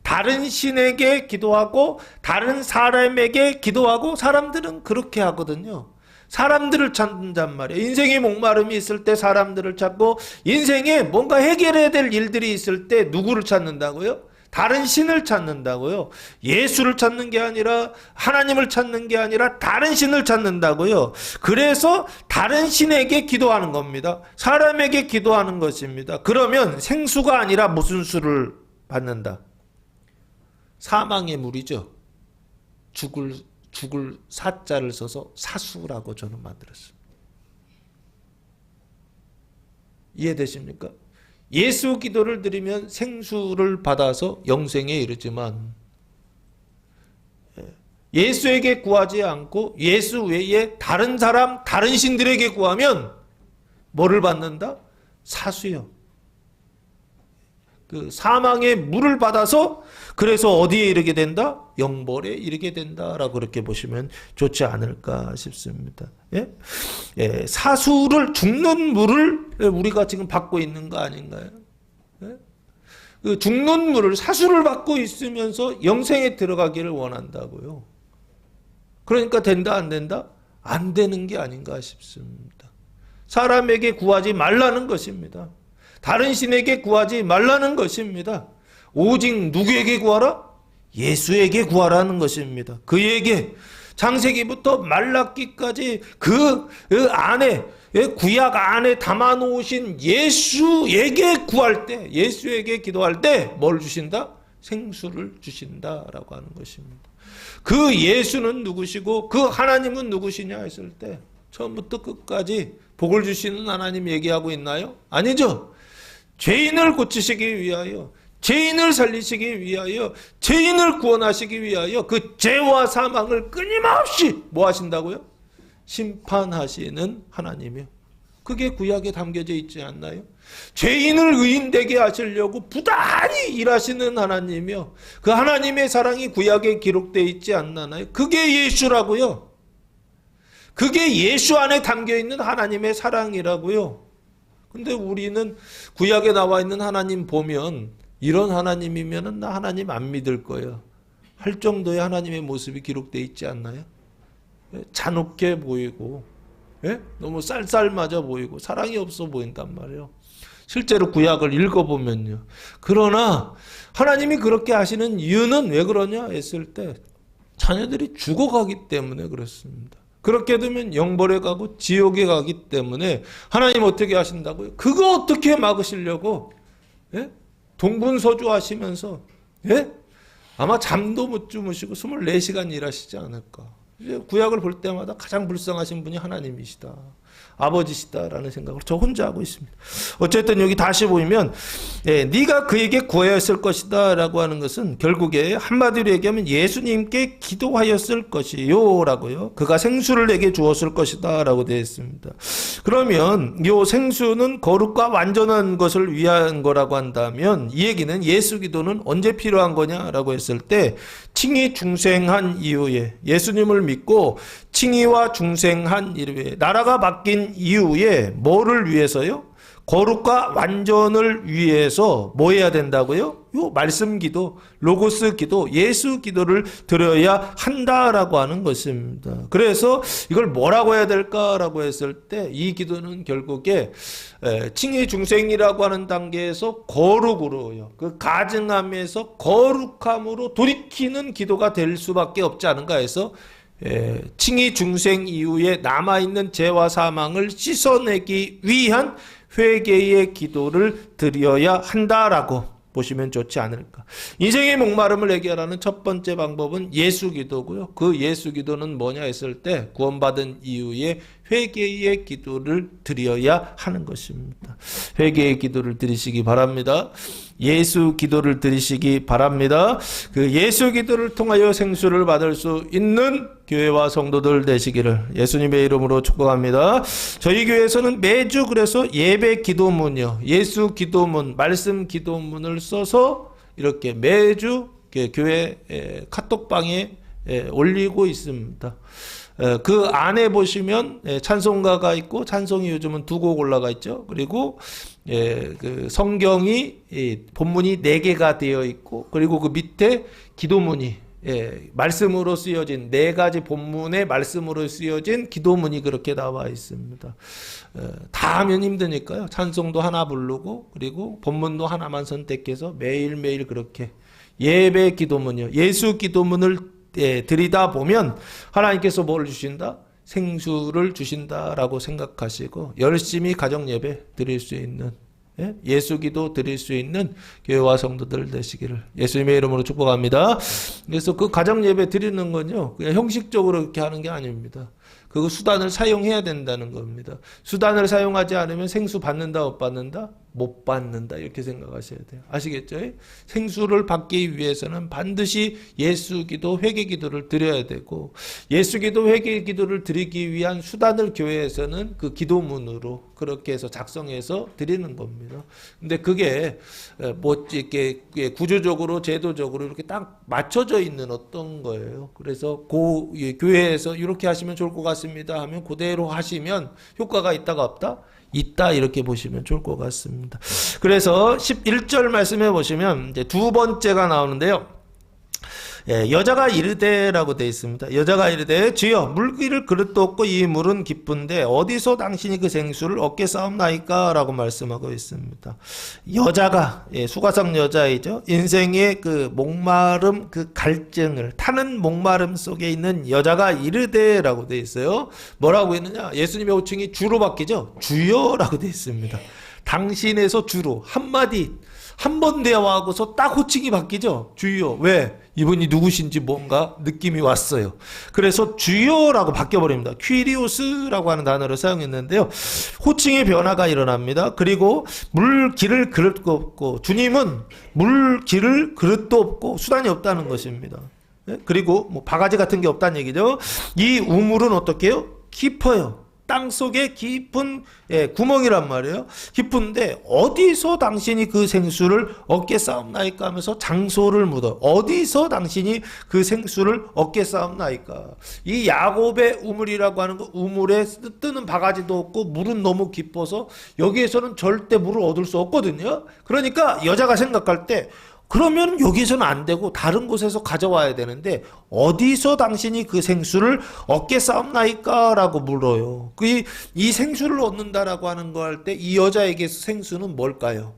다른 신에게 기도하고 다른 사람에게 기도하고 사람들은 그렇게 하거든요. 사람들을 찾는단 말이에요. 인생의 목마름이 있을 때 사람들을 찾고 인생에 뭔가 해결해야 될 일들이 있을 때 누구를 찾는다고요? 다른 신을 찾는다고요. 예수를 찾는 게 아니라 하나님을 찾는 게 아니라 다른 신을 찾는다고요. 그래서 다른 신에게 기도하는 겁니다. 사람에게 기도하는 것입니다. 그러면 생수가 아니라 무슨 수를 받는다? 사망의 물이죠. 죽을 사자를 써서 사수라고 저는 만들었습니다. 이해되십니까? 예수 기도를 드리면 생수를 받아서 영생에 이르지만 예수에게 구하지 않고 예수 외에 다른 사람, 다른 신들에게 구하면 뭐를 받는다? 사수요. 그 사망의 물을 받아서 그래서 어디에 이르게 된다? 영벌에 이르게 된다라고 그렇게 보시면 좋지 않을까 싶습니다. 사수를 죽는 물을 우리가 지금 받고 있는 거 아닌가요? 그 죽는 물을 사수를 받고 있으면서 영생에 들어가기를 원한다고요. 그러니까 된다 안 된다? 안 되는 게 아닌가 싶습니다. 사람에게 구하지 말라는 것입니다. 다른 신에게 구하지 말라는 것입니다. 오직 누구에게 구하라? 예수에게 구하라는 것입니다. 그에게 창세기부터 말라기까지 그 안에 구약 안에 담아 놓으신 예수에게 구할 때 예수에게 기도할 때 뭘 주신다? 생수를 주신다라고 하는 것입니다. 그 예수는 누구시고 그 하나님은 누구시냐 했을 때 처음부터 끝까지 복을 주시는 하나님 얘기하고 있나요? 아니죠. 죄인을 고치시기 위하여 죄인을 살리시기 위하여 죄인을 구원하시기 위하여 그 죄와 사망을 끊임없이 뭐 하신다고요? 심판하시는 하나님이요. 그게 구약에 담겨져 있지 않나요? 죄인을 의인되게 하시려고 부단히 일하시는 하나님이요. 그 하나님의 사랑이 구약에 기록되어 있지 않나요? 그게 예수라고요. 그게 예수 안에 담겨 있는 하나님의 사랑이라고요. 근데 우리는 구약에 나와 있는 하나님 보면 이런 하나님이면은 나 하나님 안 믿을 거야 할 정도의 하나님의 모습이 기록되어 있지 않나요? 잔혹해 보이고, 예? 너무 쌀쌀맞아 보이고 사랑이 없어 보인단 말이에요. 실제로 구약을 읽어보면요. 그러나 하나님이 그렇게 하시는 이유는 왜 그러냐 했을 때 자녀들이 죽어가기 때문에 그렇습니다. 그렇게 되면 영벌에 가고 지옥에 가기 때문에 하나님 어떻게 하신다고요? 그거 어떻게 막으시려고, 예? 동분서주 하시면서, 예? 아마 잠도 못 주무시고 24시간 일하시지 않을까. 이제 구약을 볼 때마다 가장 불쌍하신 분이 하나님이시다, 아버지시다라는 생각을 저 혼자 하고 있습니다. 어쨌든 여기 다시 보면 네가 그에게 구하였을 것이다 라고 하는 것은 결국에 한마디로 얘기하면 예수님께 기도하였을 것이요 라고요. 그가 생수를 내게 주었을 것이다 라고 되어 있습니다. 그러면 이 생수는 거룩과 완전한 것을 위한 거라고 한다면 이 얘기는 예수 기도는 언제 필요한 거냐라고 했을 때 칭의 중생한 이후에, 예수님을 믿고 칭의와 중생한 이후에, 나라가 바뀐 이후에 뭐를 위해서요? 거룩과 완전을 위해서 뭐 해야 된다고요? 요 말씀 기도, 로고스 기도, 예수 기도를 드려야 한다라고 하는 것입니다. 그래서 이걸 뭐라고 해야 될까라고 했을 때 이 기도는 결국에 칭의 중생이라고 하는 단계에서 거룩으로요, 그 가증함에서 거룩함으로 돌이키는 기도가 될 수밖에 없지 않은가 해서 칭의 중생 이후에 남아있는 죄와 사망을 씻어내기 위한 회개의 기도를 드려야 한다라고 보시면 좋지 않을까. 인생의 목마름을 해결하는 첫 번째 방법은 예수 기도고요. 그 예수 기도는 뭐냐 했을 때 구원받은 이후에 회개의 기도를 드려야 하는 것입니다. 회개의 기도를 드리시기 바랍니다. 예수 기도를 드리시기 바랍니다. 그 예수 기도를 통하여 생수를 받을 수 있는 교회와 성도들 되시기를 예수님의 이름으로 축복합니다. 저희 교회에서는 매주 그래서 예배 기도문이요, 예수 기도문, 말씀 기도문을 써서 이렇게 매주 교회 카톡방에 올리고 있습니다. 그 안에 보시면 찬송가가 있고, 찬송이 요즘은 2곡 올라가 있죠. 그리고 그 성경이 본문이 4개가 되어 있고, 그리고 그 밑에 기도문이 말씀으로 쓰여진 4가지 본문의 말씀으로 쓰여진 기도문이 그렇게 나와 있습니다. 다 하면 힘드니까요. 찬송도 하나 부르고 그리고 본문도 하나만 선택해서 매일매일 그렇게 예배 기도문이요, 예수 기도문을 드리다 보면 하나님께서 뭘 주신다? 생수를 주신다라고 생각하시고 열심히 가정 예배 드릴 수 있는, 예수 기도 드릴 수 있는 교회와 성도들 되시기를 예수님의 이름으로 축복합니다. 그래서 그 가정 예배 드리는 건요, 그냥 형식적으로 이렇게 하는 게 아닙니다. 그 수단을 사용해야 된다는 겁니다. 수단을 사용하지 않으면 생수 받는다 못 받는다? 못 받는다, 이렇게 생각하셔야 돼요. 아시겠죠? 생수를 받기 위해서는 반드시 예수 기도, 회개 기도를 드려야 되고, 예수 기도, 회개 기도를 드리기 위한 수단을 교회에서는 그 기도문으로 그렇게 해서 작성해서 드리는 겁니다. 근데 그게 뭐 이렇게 구조적으로 제도적으로 이렇게 딱 맞춰져 있는 어떤 거예요. 그래서 교회에서 이렇게 하시면 좋을 것 같습니다 하면 그대로 하시면 효과가 있다가 없다? 있다, 이렇게 보시면 좋을 것 같습니다. 그래서 11절 말씀해 보시면 이제 두 번째가 나오는데요. 여자가 이르되라고 되어 있습니다. 여자가 이르되 주여 물기를 그릇도 없고 이 물은 깊은데 어디서 당신이 그 생수를 얻게 싸움나이까 라고 말씀하고 있습니다. 여자가 수가성 여자이죠. 인생의 그 목마름, 그 갈증을 타는 목마름 속에 있는 여자가 이르되라고 되어 있어요. 뭐라고 했느냐? 예수님의 호칭이 주로 바뀌죠. 주여라고 되어 있습니다. 당신에서 주로 한마디 한 번 대화하고서 딱 호칭이 바뀌죠. 주여. 왜? 이분이 누구신지 뭔가 느낌이 왔어요. 그래서 주여라고 바뀌어버립니다. 퀴리오스라고 하는 단어를 사용했는데요. 호칭의 변화가 일어납니다. 그리고 물기를 그릇도 없고, 주님은 물기를 그릇도 없고 수단이 없다는 것입니다. 그리고 뭐 바가지 같은 게 없다는 얘기죠. 이 우물은 어떻게 해요? 깊어요. 땅속에 깊은 구멍이란 말이에요. 깊은데 어디서 당신이 그 생수를 얻게 싸움나이까 하면서 장소를 묻어. 어디서 당신이 그 생수를 얻게 싸움나이까. 이 야곱의 우물이라고 하는 거, 우물에 뜨는 바가지도 없고 물은 너무 깊어서 여기에서는 절대 물을 얻을 수 없거든요. 그러니까 여자가 생각할 때 그러면 여기서는 안 되고 다른 곳에서 가져와야 되는데 어디서 당신이 그 생수를 얻게 싸움나이까? 라고 물어요. 이 생수를 얻는다라고 하는 거 할 때 이 여자에게 생수는 뭘까요?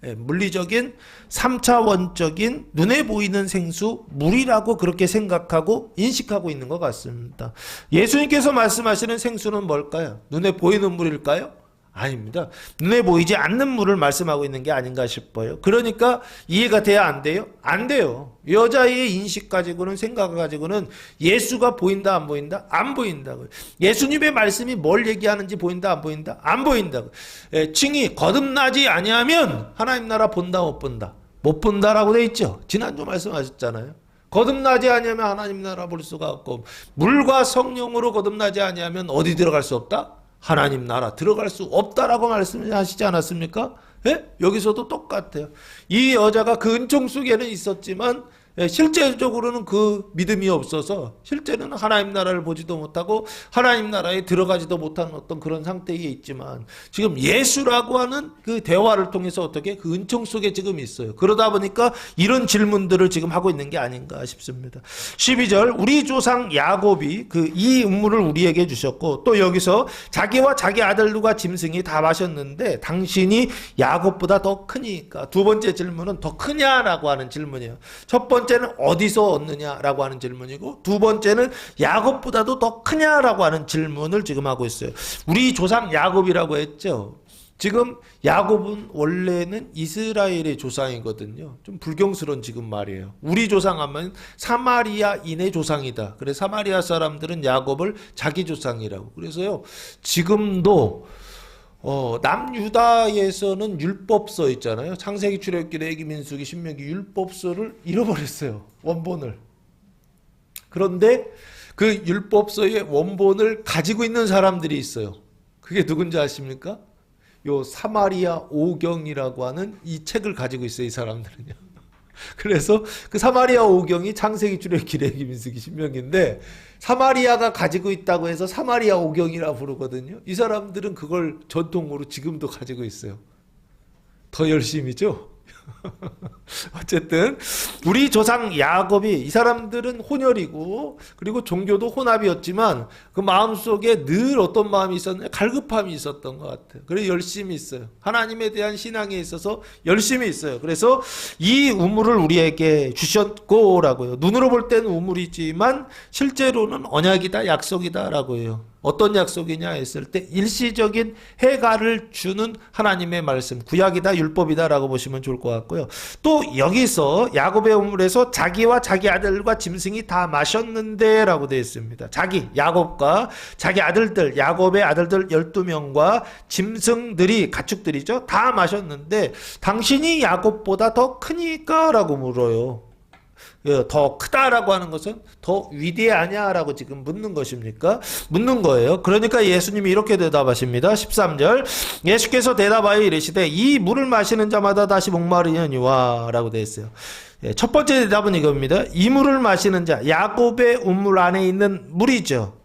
물리적인 3차원적인 눈에 보이는 생수, 물이라고 그렇게 생각하고 인식하고 있는 것 같습니다. 예수님께서 말씀하시는 생수는 뭘까요? 눈에 보이는 물일까요? 아닙니다. 눈에 보이지 않는 물을 말씀하고 있는 게 아닌가 싶어요. 그러니까 이해가 돼야 안 돼요? 안 돼요. 여자의 인식 가지고는, 생각 가지고는 예수가 보인다 안 보인다? 안 보인다고요. 예수님의 말씀이 뭘 얘기하는지 보인다 안 보인다? 안 보인다고요. 칭이 거듭나지 아니하면 하나님 나라 본다 못 본다? 못 본다라고 돼 있죠. 지난주 말씀하셨잖아요. 거듭나지 아니하면 하나님 나라 볼 수가 없고, 물과 성령으로 거듭나지 아니하면 어디 들어갈 수 없다? 하나님 나라 들어갈 수 없다라고 말씀하시지 않았습니까? 여기서도 똑같아요. 이 여자가 그 은총 속에는 있었지만 실제적으로는 그 믿음이 없어서 실제는 하나님 나라를 보지도 못하고 하나님 나라에 들어가지도 못하는 어떤 그런 상태에 있지만 지금 예수라고 하는 그 대화를 통해서 어떻게 그 은총 속에 지금 있어요. 그러다 보니까 이런 질문들을 지금 하고 있는 게 아닌가 싶습니다. 12절 우리 조상 야곱이 이 음물을 우리에게 주셨고 또 여기서 자기와 자기 아들들과 짐승이 다 마셨는데 당신이 야곱보다 더 크니까. 두 번째 질문은 더 크냐라고 하는 질문이에요. 첫 번째는 어디서 얻느냐라고 하는 질문이고 두 번째는 야곱보다도 더 크냐라고 하는 질문을 지금 하고 있어요. 우리 조상 야곱이라고 했죠. 지금 야곱은 원래는 이스라엘의 조상이거든요. 좀 불경스러운 지금 말이에요. 우리 조상하면 사마리아인의 조상이다. 그래서 사마리아 사람들은 야곱을 자기 조상이라고. 그래서요. 지금도 남유다에서는 율법서 있잖아요. 창세기, 출애굽기, 레위기, 민수기, 신명기 율법서를 잃어버렸어요. 원본을. 그런데 그 율법서의 원본을 가지고 있는 사람들이 있어요. 그게 누군지 아십니까? 요 사마리아 오경이라고 하는 이 책을 가지고 있어요. 이 사람들은요. 그래서 그 사마리아 오경이 창세기, 출애굽기, 레위기, 민수기, 신명기인데 사마리아가 가지고 있다고 해서 사마리아 오경이라 부르거든요. 이 사람들은 그걸 전통으로 지금도 가지고 있어요. 더 열심히죠. 어쨌든 우리 조상 야곱이 이 사람들은 혼혈이고 그리고 종교도 혼합이었지만 그 마음속에 늘 어떤 마음이 있었냐? 갈급함이 있었던 것 같아요. 그래서 열심히 있어요. 하나님에 대한 신앙에 있어서 열심히 있어요. 그래서 이 우물을 우리에게 주셨고 라고요. 눈으로 볼 때는 우물이지만 실제로는 언약이다, 약속이다 라고 해요. 어떤 약속이냐 했을 때 일시적인 해가를 주는 하나님의 말씀, 구약이다, 율법이다 라고 보시면 좋을 것 같고요. 또 여기서 야곱의 우물에서 자기와 자기 아들과 짐승이 다 마셨는데 라고 되어 있습니다. 야곱과 자기 아들들, 야곱의 아들들 12명과 짐승들이, 가축들이죠. 다 마셨는데 당신이 야곱보다 더 크니까 라고 물어요. 더 크다라고 하는 것은 더 위대하냐라고 지금 묻는 것입니까? 묻는 거예요. 그러니까 예수님이 이렇게 대답하십니다. 13절 예수께서 대답하여 이르시되 이 물을 마시는 자마다 다시 목마르려니와 라고 되어 있어요. 첫 번째 대답은 이겁니다. 이 물을 마시는 자, 야곱의 우물 안에 있는 물이죠.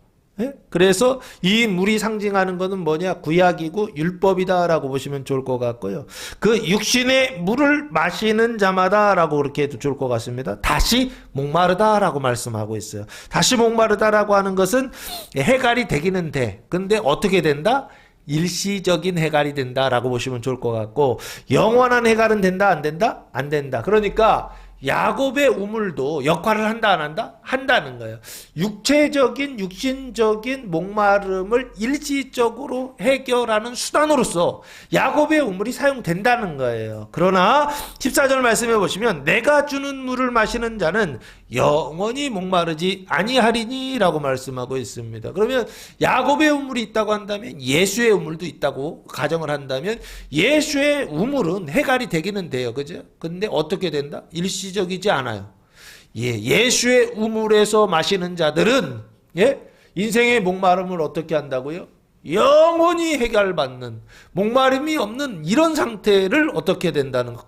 그래서 이 물이 상징하는 것은 뭐냐? 구약이고 율법이다 라고 보시면 좋을 것 같고요. 그 육신의 물을 마시는 자마다 라고 그렇게 해도 좋을 것 같습니다. 다시 목마르다 라고 말씀하고 있어요. 다시 목마르다 라고 하는 것은 해갈이 되기는 돼. 근데 어떻게 된다? 일시적인 해갈이 된다 라고 보시면 좋을 것 같고 영원한 해갈은 된다 안 된다? 안 된다. 그러니까 야곱의 우물도 역할을 한다 안 한다? 한다는 거예요. 육신적인 목마름을 일시적으로 해결하는 수단으로서 야곱의 우물이 사용된다는 거예요. 그러나 14절 말씀해 보시면 내가 주는 물을 마시는 자는 영원히 목마르지 아니하리니 라고 말씀하고 있습니다. 그러면 야곱의 우물이 있다고 한다면 예수의 우물도 있다고 가정을 한다면 예수의 우물은 해갈이 되기는 돼요. 그죠? 근데 어떻게 된다? 일시적이지 않아요. 예수의 우물에서 마시는 자들은 인생의 목마름을 어떻게 한다고요? 영원히 해결받는 목마름이 없는 이런 상태를 어떻게 된다는 것,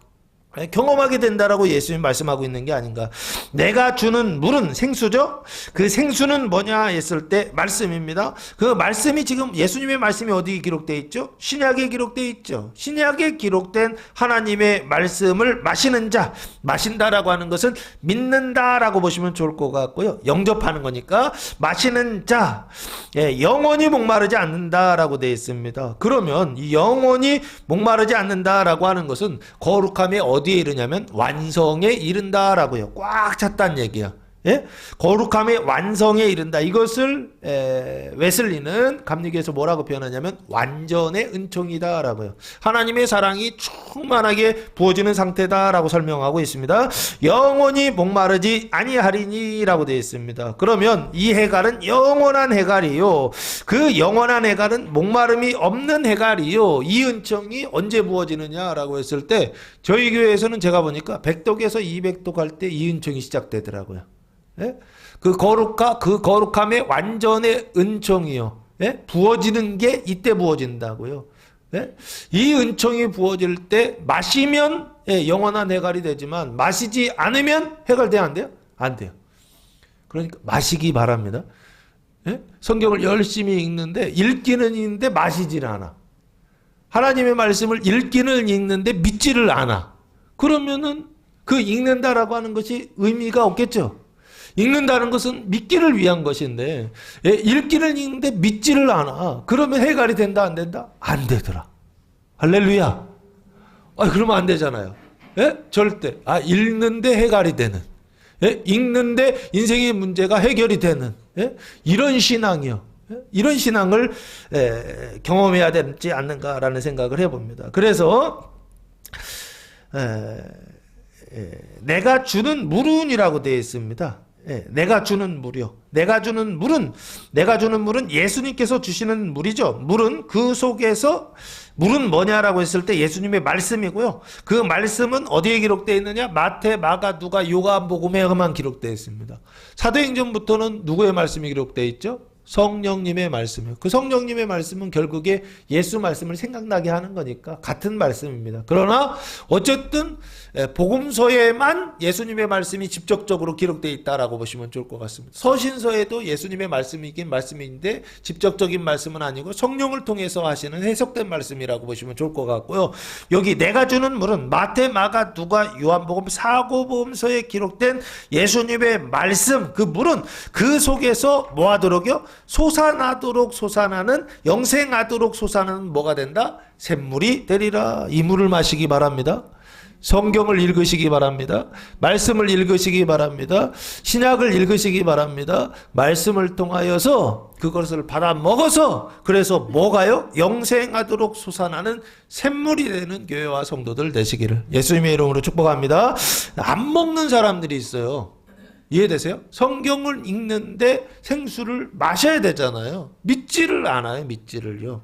경험하게 된다라고 예수님이 말씀하고 있는 게 아닌가. 내가 주는 물은 생수죠. 그 생수는 뭐냐 했을 때 말씀입니다. 그 말씀이 지금 예수님의 말씀이 어디 기록되어 있죠? 신약에 기록되어 있죠. 신약에 기록된 하나님의 말씀을 마시는 자, 마신다라고 하는 것은 믿는다라고 보시면 좋을 것 같고요. 영접하는 거니까 마시는 자, 영원히 목마르지 않는다라고 되어 있습니다. 그러면 이 영원히 목마르지 않는다라고 하는 것은 거룩함의 어디에 이르냐면 완성에 이른다라고요. 꽉 찼다는 얘기야. 예? 거룩함의 완성에 이른다. 이것을 웨슬리는 감리교에서 뭐라고 표현하냐면 완전의 은총이다라고요. 하나님의 사랑이 충만하게 부어지는 상태다라고 설명하고 있습니다. 영원히 목마르지 아니하리니라고 되어 있습니다. 그러면 이 해갈은 영원한 해갈이요. 그 영원한 해갈은 목마름이 없는 해갈이요. 이 은총이 언제 부어지느냐라고 했을 때 저희 교회에서는 제가 보니까 100독에서 200독 할 때 이 은총이 시작되더라고요. 예? 그 거룩함의 완전의 은총이요. 예? 부어지는 게 이때 부어진다고요. 예? 이 은총이 부어질 때 마시면 영원한 해갈이 되지만 마시지 않으면 해갈돼야 안 돼요? 안 돼요. 그러니까 마시기 바랍니다. 예? 성경을 열심히 읽는데 읽기는 읽는데 마시지를 않아. 하나님의 말씀을 읽기는 읽는데 믿지를 않아. 그러면은 그 읽는다라고 하는 것이 의미가 없겠죠. 읽는다는 것은 믿기를 위한 것인데 읽기를 읽는데 믿지를 않아. 그러면 해갈이 된다 안 된다? 안 되더라. 할렐루야. 그러면 안 되잖아요. 예? 절대. 읽는데 해갈이 되는. 예? 읽는데 인생의 문제가 해결이 되는. 예? 이런 신앙이요. 예? 이런 신앙을 경험해야 되지 않는가라는 생각을 해봅니다. 그래서 내가 주는 물은이라고 되어 있습니다. 내가 주는 물이요. 내가 주는 물은 예수님께서 주시는 물이죠. 물은 그 속에서 물은 뭐냐라고 했을 때 예수님의 말씀이고요. 그 말씀은 어디에 기록되어 있느냐? 마태, 마가, 누가, 요한복음에만 기록되어 있습니다. 사도행전부터는 누구의 말씀이 기록되어 있죠? 성령님의 말씀이요. 그 성령님의 말씀은 결국에 예수 말씀을 생각나게 하는 거니까 같은 말씀입니다. 그러나 어쨌든 복음서에만 예수님의 말씀이 직접적으로 기록되어 있다라고 보시면 좋을 것 같습니다. 서신서에도 예수님의 말씀이긴 말씀인데 직접적인 말씀은 아니고 성령을 통해서 하시는 해석된 말씀이라고 보시면 좋을 것 같고요. 여기 내가 주는 물은 마태, 마가, 누가, 요한복음, 사고복음서에 기록된 예수님의 말씀, 그 물은 그 속에서 뭐 하도록요? 솟아나도록 솟아나는, 영생하도록 솟아나는 뭐가 된다? 샘물이 되리라. 이 물을 마시기 바랍니다. 성경을 읽으시기 바랍니다. 말씀을 읽으시기 바랍니다. 신약을 읽으시기 바랍니다. 말씀을 통하여서 그것을 받아 먹어서 그래서 뭐가요? 영생하도록 솟아나는 샘물이 되는 교회와 성도들 되시기를 예수님의 이름으로 축복합니다. 안 먹는 사람들이 있어요. 이해되세요? 성경을 읽는데 생수를 마셔야 되잖아요. 믿지를 않아요. 믿지를요.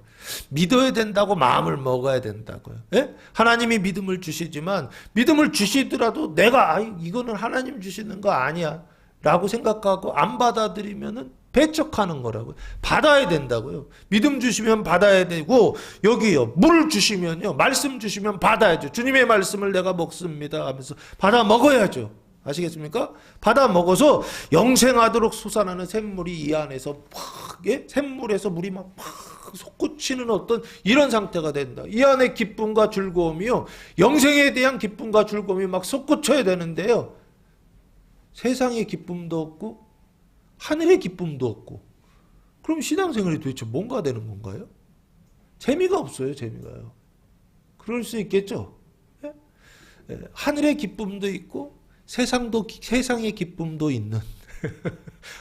믿어야 된다고 마음을 먹어야 된다고요. 예? 하나님이 믿음을 주시지만 믿음을 주시더라도 내가 이거는 하나님 주시는 거 아니야 라고 생각하고 안 받아들이면은 배척하는 거라고요. 받아야 된다고요. 믿음 주시면 받아야 되고 여기요. 물 주시면요. 말씀 주시면 받아야죠. 주님의 말씀을 내가 먹습니다 하면서 받아 먹어야죠. 아시겠습니까? 받아 먹어서 영생하도록 솟아나는 샘물이 이 안에서 팍, 샘물에서 물이 막 솟구치는 어떤 이런 상태가 된다. 이 안에 기쁨과 즐거움이요. 영생에 대한 기쁨과 즐거움이 막 솟구쳐야 되는데요. 세상의 기쁨도 없고 하늘의 기쁨도 없고 그럼 신앙생활이 도대체 뭔가 되는 건가요? 재미가 없어요. 재미가요. 그럴 수 있겠죠. 하늘의 기쁨도 있고 세상의 기쁨도 있는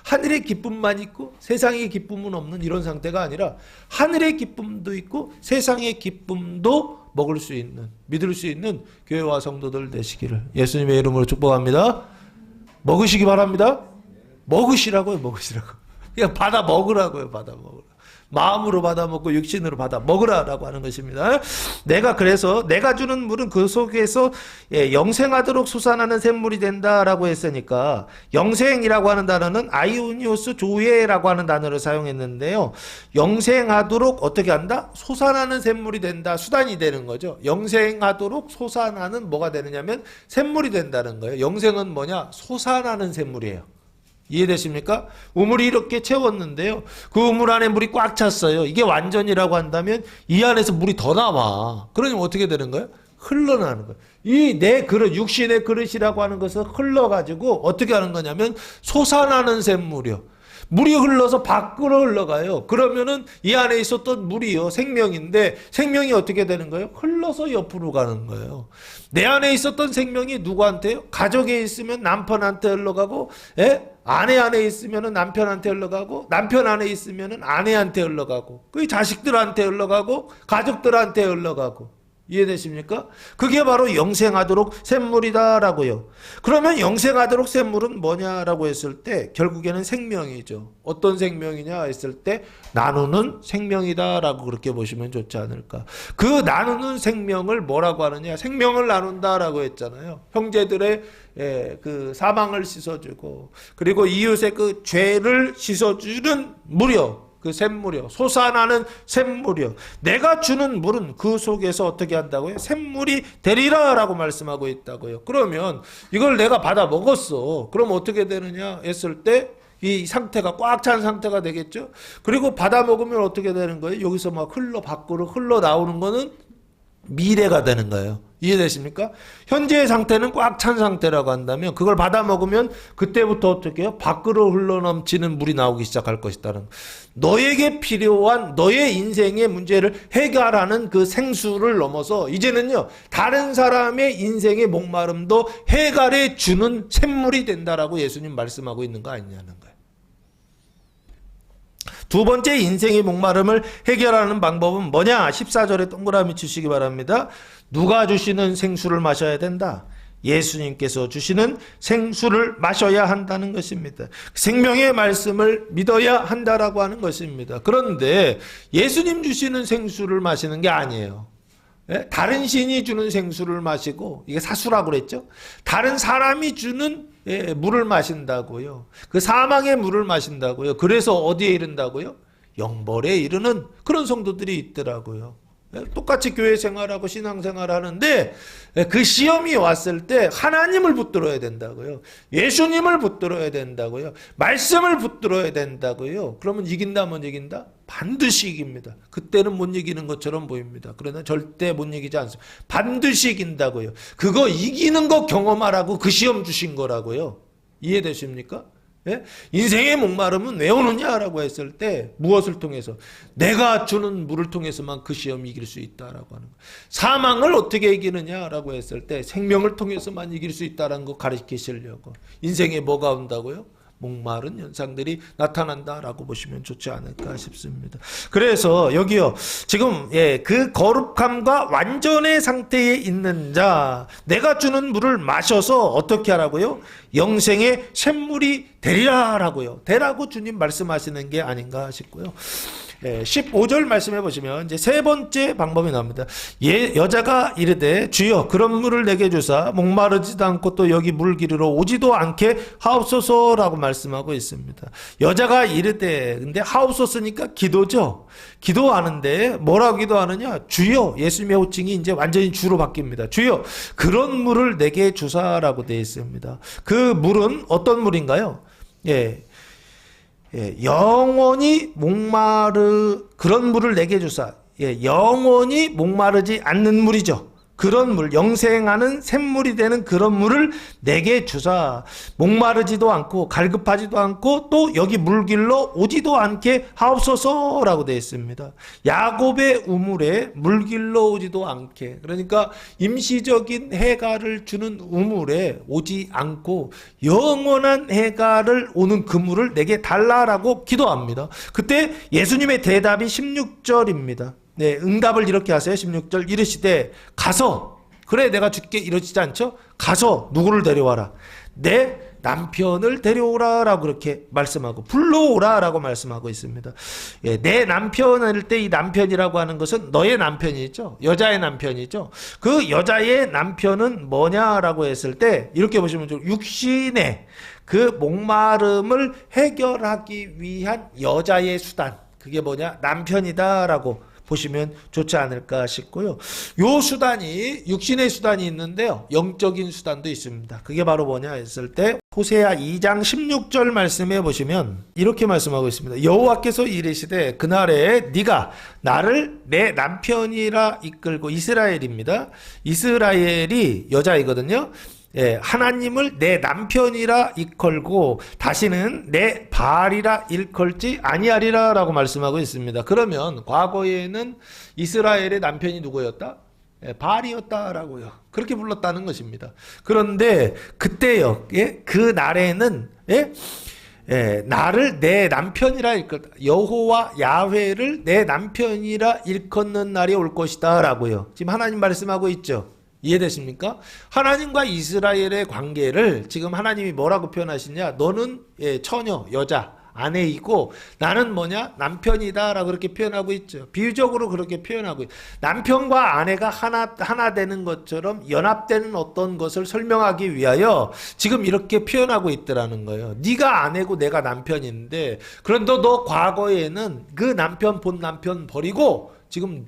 하늘의 기쁨만 있고 세상의 기쁨은 없는 이런 상태가 아니라 하늘의 기쁨도 있고 세상의 기쁨도 먹을 수 있는 믿을 수 있는 교회와 성도들 되시기를 예수님의 이름으로 축복합니다. 먹으시기 바랍니다. 먹으시라고요. 먹으시라고. 그냥 받아 먹으라고요. 받아 먹으라. 마음으로 받아 먹고 육신으로 받아 먹으라라고 하는 것입니다. 그래서 내가 주는 물은 그 속에서 영생하도록 솟아나는 샘물이 된다라고 했으니까, 영생이라고 하는 단어는 아이오니오스 조에라고 하는 단어를 사용했는데요. 영생하도록 어떻게 한다? 솟아나는 샘물이 된다. 수단이 되는 거죠. 영생하도록 솟아나는 뭐가 되느냐면 샘물이 된다는 거예요. 영생은 뭐냐? 솟아나는 샘물이에요. 이해되십니까? 우물이 이렇게 채웠는데요. 그 우물 안에 물이 꽉 찼어요. 이게 완전이라고 한다면 이 안에서 물이 더 나와. 그러면 어떻게 되는 거예요? 흘러나는 거예요. 이 내 그릇, 육신의 그릇이라고 하는 것을 흘러가지고 어떻게 하는 거냐면 솟아나는 샘물이요. 물이 흘러서 밖으로 흘러가요. 그러면은 이 안에 있었던 물이요, 생명인데 생명이 어떻게 되는 거예요? 흘러서 옆으로 가는 거예요. 내 안에 있었던 생명이 누구한테요? 가족에 있으면 남편한테 흘러가고, 아내 안에 있으면 남편한테 흘러가고, 남편 안에 있으면 아내한테 흘러가고, 그 자식들한테 흘러가고, 가족들한테 흘러가고. 이해되십니까? 그게 바로 영생하도록 샘물이다라고요. 그러면 영생하도록 샘물은 뭐냐라고 했을 때 결국에는 생명이죠. 어떤 생명이냐 했을 때 나누는 생명이다라고 그렇게 보시면 좋지 않을까. 그 나누는 생명을 뭐라고 하느냐? 생명을 나눈다라고 했잖아요. 형제들의 그 사망을 씻어주고, 그리고 이웃의 그 죄를 씻어주는 물이요. 그 샘물이요. 솟아나는 샘물이요. 내가 주는 물은 그 속에서 어떻게 한다고요? 샘물이 되리라 라고 말씀하고 있다고요. 그러면 이걸 내가 받아 먹었어. 그럼 어떻게 되느냐 했을 때 이 상태가 꽉 찬 상태가 되겠죠. 그리고 받아 먹으면 어떻게 되는 거예요? 여기서 막 밖으로 흘러 나오는 거는 미래가 되는 거예요. 이해되십니까? 현재의 상태는 꽉 찬 상태라고 한다면 그걸 받아 먹으면 그때부터 어떻게 해요? 밖으로 흘러넘치는 물이 나오기 시작할 것이다는, 너에게 필요한 너의 인생의 문제를 해결하는 그 생수를 넘어서 이제는요, 다른 사람의 인생의 목마름도 해결해 주는 샘물이 된다라고 예수님 말씀하고 있는 거 아니냐는 거예요. 두 번째 인생의 목마름을 해결하는 방법은 뭐냐? 14절에 동그라미 치시기 바랍니다. 누가 주시는 생수를 마셔야 된다. 예수님께서 주시는 생수를 마셔야 한다는 것입니다. 생명의 말씀을 믿어야 한다라고 하는 것입니다. 그런데 예수님 주시는 생수를 마시는 게 아니에요. 다른 신이 주는 생수를 마시고, 이게 사수라고 그랬죠? 다른 사람이 주는 물을 마신다고요. 그 사망의 물을 마신다고요. 그래서 어디에 이른다고요? 영벌에 이르는 그런 성도들이 있더라고요. 똑같이 교회 생활하고 신앙생활 하는데 그 시험이 왔을 때 하나님을 붙들어야 된다고요. 예수님을 붙들어야 된다고요. 말씀을 붙들어야 된다고요. 그러면 이긴다면 이긴다? 반드시 이깁니다. 그때는 못 이기는 것처럼 보입니다. 그러나 절대 못 이기지 않습니다. 반드시 이긴다고요. 그거 이기는 거 경험하라고 그 시험 주신 거라고요. 이해되십니까? 예? 인생의 목마름은 왜 오느냐라고 했을 때 무엇을 통해서? 내가 주는 물을 통해서만 그 시험 이길 수 있다라고 하는 거예요. 사망을 어떻게 이기느냐라고 했을 때 생명을 통해서만 이길 수 있다라는 거 가르치시려고. 인생에 뭐가 온다고요? 목마른 현상들이 나타난다라고 보시면 좋지 않을까 싶습니다. 그래서 여기요, 지금 그 거룩함과 완전의 상태에 있는 자, 내가 주는 물을 마셔서 어떻게 하라고요? 영생의 샘물이 되리라라고요. 되라고 주님 말씀하시는 게 아닌가 싶고요. 15절 말씀해 보시면 이제 세 번째 방법이 나옵니다. 여자가 이르되 주여 그런 물을 내게 주사 목마르지도 않고 또 여기 물 기르러 오지도 않게 하옵소서라고 말씀하고 있습니다. 여자가 이르되, 근데 하옵소서니까 기도죠. 기도하는데 뭐라고 기도하느냐? 주여, 예수님의 호칭이 이제 완전히 주로 바뀝니다. 주여 그런 물을 내게 주사라고 되어 있습니다. 그 물은 어떤 물인가요? 영원히 그런 물을 내게 주사. 영원히 목마르지 않는 물이죠. 그런 물, 영생하는 샘물이 되는 그런 물을 내게 주사. 목마르지도 않고 갈급하지도 않고 또 여기 물길로 오지도 않게 하옵소서라고 되어 있습니다. 야곱의 우물에 물길로 오지도 않게, 그러니까 임시적인 해갈을 주는 우물에 오지 않고 영원한 해갈을 오는 그 물을 내게 달라라고 기도합니다. 그때 예수님의 대답이 16절입니다. 네, 응답을 이렇게 하세요. 16절 이르시되 가서, 그래 내가 줄게 이러지지 않죠? 가서 누구를 데려와라? 내 남편을 데려오라라고 그렇게 말씀하고 불러오라라고 말씀하고 있습니다. 예, 내 남편일 때 이 남편이라고 하는 것은 너의 남편이죠. 여자의 남편이죠. 그 여자의 남편은 뭐냐라고 했을 때 이렇게 보시면 좀 육신의 그 목마름을 해결하기 위한 여자의 수단. 그게 뭐냐? 남편이다라고 보시면 좋지 않을까 싶고요. 요 수단이 육신의 수단이 있는데요. 영적인 수단도 있습니다. 그게 바로 뭐냐 했을 때 호세아 2장 16절 말씀해 보시면 이렇게 말씀하고 있습니다. 여호와께서 이르시되 그날에 네가 나를 내 남편이라 이끌고 이스라엘입니다. 이스라엘이 여자이거든요. 예, 하나님을 내 남편이라 일컬고 다시는 내 바알이라 일컬지 아니하리라 라고 말씀하고 있습니다. 그러면 과거에는 이스라엘의 남편이 누구였다? 예, 바알이었다라고요. 그렇게 불렀다는 것입니다. 그런데 그때요, 예, 그 날에는 예, 예, 나를 내 남편이라 일컬다. 여호와 야훼를 내 남편이라 일컫는 날이 올 것이다 라고요. 지금 하나님 말씀하고 있죠. 이해되십니까? 하나님과 이스라엘의 관계를 지금 하나님이 뭐라고 표현하시냐? 너는 예, 처녀, 여자, 아내이고 나는 뭐냐? 남편이다 라고 그렇게 표현하고 있죠. 비유적으로 그렇게 표현하고 있죠. 남편과 아내가 하나 되는 것처럼 연합되는 어떤 것을 설명하기 위하여 지금 이렇게 표현하고 있더라는 거예요. 네가 아내고 내가 남편인데 그런데 너 과거에는 그 남편 본 남편 버리고 지금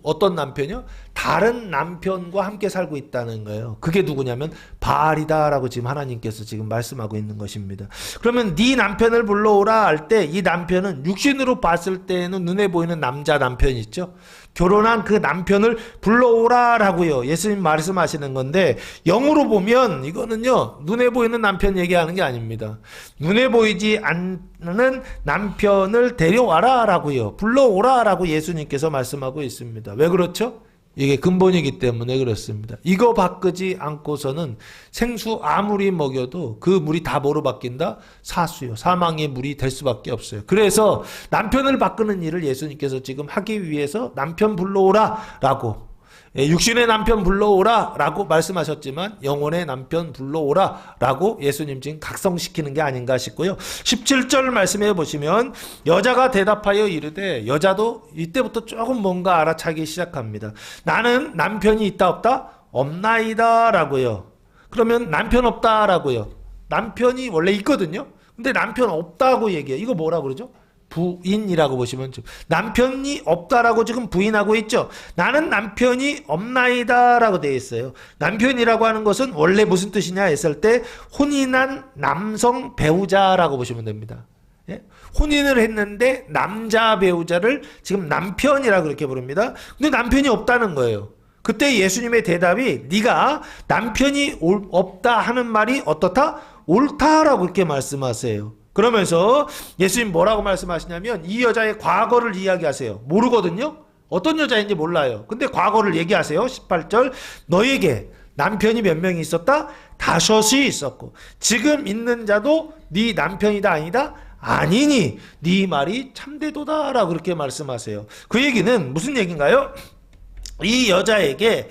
어떤 남편이요? 다른 남편과 함께 살고 있다는 거예요. 그게 누구냐면 바알이다라고 지금 하나님께서 지금 말씀하고 있는 것입니다. 그러면 네 남편을 불러오라 할 때 이 남편은 육신으로 봤을 때는 눈에 보이는 남자 남편 있죠? 결혼한 그 남편을 불러오라라고요. 예수님 말씀하시는 건데 영으로 보면 이거는요. 눈에 보이는 남편 얘기하는 게 아닙니다. 눈에 보이지 않는 남편을 데려와라라고요. 불러오라라고 예수님께서 말씀하고 있습니다. 왜 그렇죠? 이게 근본이기 때문에 그렇습니다. 이거 바꾸지 않고서는 생수 아무리 먹여도 그 물이 다 뭐로 바뀐다? 사수요. 사망의 물이 될 수밖에 없어요. 그래서 남편을 바꾸는 일을 예수님께서 지금 하기 위해서 남편 불러오라 라고 육신의 남편 불러오라 라고 말씀하셨지만 영혼의 남편 불러오라 라고 예수님 지금 각성시키는 게 아닌가 싶고요. 17절 말씀해 보시면 여자가 대답하여 이르되 여자도 이때부터 조금 뭔가 알아차기 시작합니다. 나는 남편이 있다 없다? 없나이다 라고요. 그러면 남편 없다 라고요. 남편이 원래 있거든요. 근데 남편 없다고 얘기해요. 이거 뭐라고 그러죠? 부인이라고 보시면 좀 남편이 없다라고 지금 부인하고 있죠. 나는 남편이 없나이다라고 되어 있어요. 남편이라고 하는 것은 원래 무슨 뜻이냐 했을 때 혼인한 남성 배우자라고 보시면 됩니다. 예? 혼인을 했는데 남자 배우자를 지금 남편이라고 그렇게 부릅니다. 근데 남편이 없다는 거예요. 그때 예수님의 대답이 네가 남편이 없다 하는 말이 어떻다? 옳다라고 이렇게 말씀하세요. 그러면서 예수님 뭐라고 말씀하시냐면 이 여자의 과거를 이야기하세요. 모르거든요. 어떤 여자인지 몰라요. 근데 과거를 얘기하세요. 18절 너에게 남편이 몇 명이 있었다? 다섯이 있었고 지금 있는 자도 네 남편이다 아니다? 아니니 네 말이 참되도다 라고 그렇게 말씀하세요. 그 얘기는 무슨 얘기인가요? 이 여자에게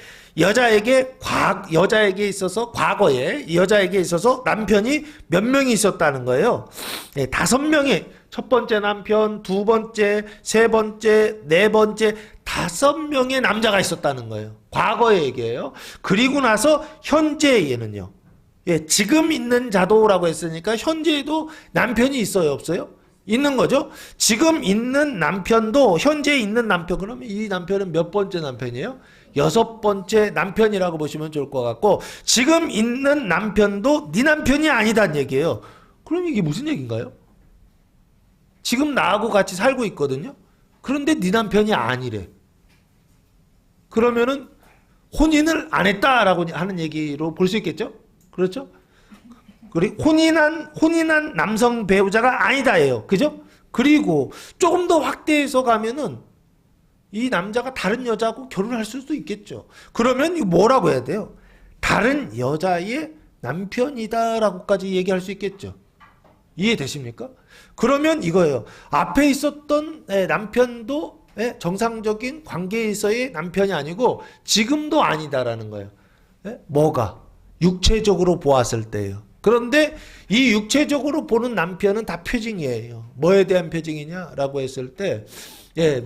있어서 과거에 이 여자에게 있어서 남편이 몇 명이 있었다는 거예요. 네, 5명의 첫 번째 남편, 두 번째, 세 번째, 네 번째, 5명의 남자가 있었다는 거예요. 과거의 얘기예요. 그리고 나서 현재에는요. 예, 지금 있는 자도라고 했으니까 현재에도 남편이 있어요, 없어요? 있는 거죠. 지금 있는 남편도 현재 있는 남편 그러면 이 남편은 몇 번째 남편이에요? 6번째 남편이라고 보시면 좋을 것 같고 지금 있는 남편도 네 남편이 아니다는 얘기예요. 그럼 이게 무슨 얘기인가요? 지금 나하고 같이 살고 있거든요. 그런데 네 남편이 아니래. 그러면은 혼인을 안 했다라고 하는 얘기로 볼 수 있겠죠? 그렇죠? 그리고 혼인한 남성 배우자가 아니다예요. 그죠? 그리고 조금 더 확대해서 가면은 이 남자가 다른 여자하고 결혼할 수도 있겠죠. 그러면 이거 뭐라고 해야 돼요? 다른 여자의 남편이다라고까지 얘기할 수 있겠죠. 이해되십니까? 그러면 이거예요. 앞에 있었던 남편도 정상적인 관계에서의 남편이 아니고 지금도 아니다라는 거예요. 뭐가? 육체적으로 보았을 때예요. 그런데 이 육체적으로 보는 남편은 다 표징이에요. 뭐에 대한 표징이냐라고 했을 때, 예,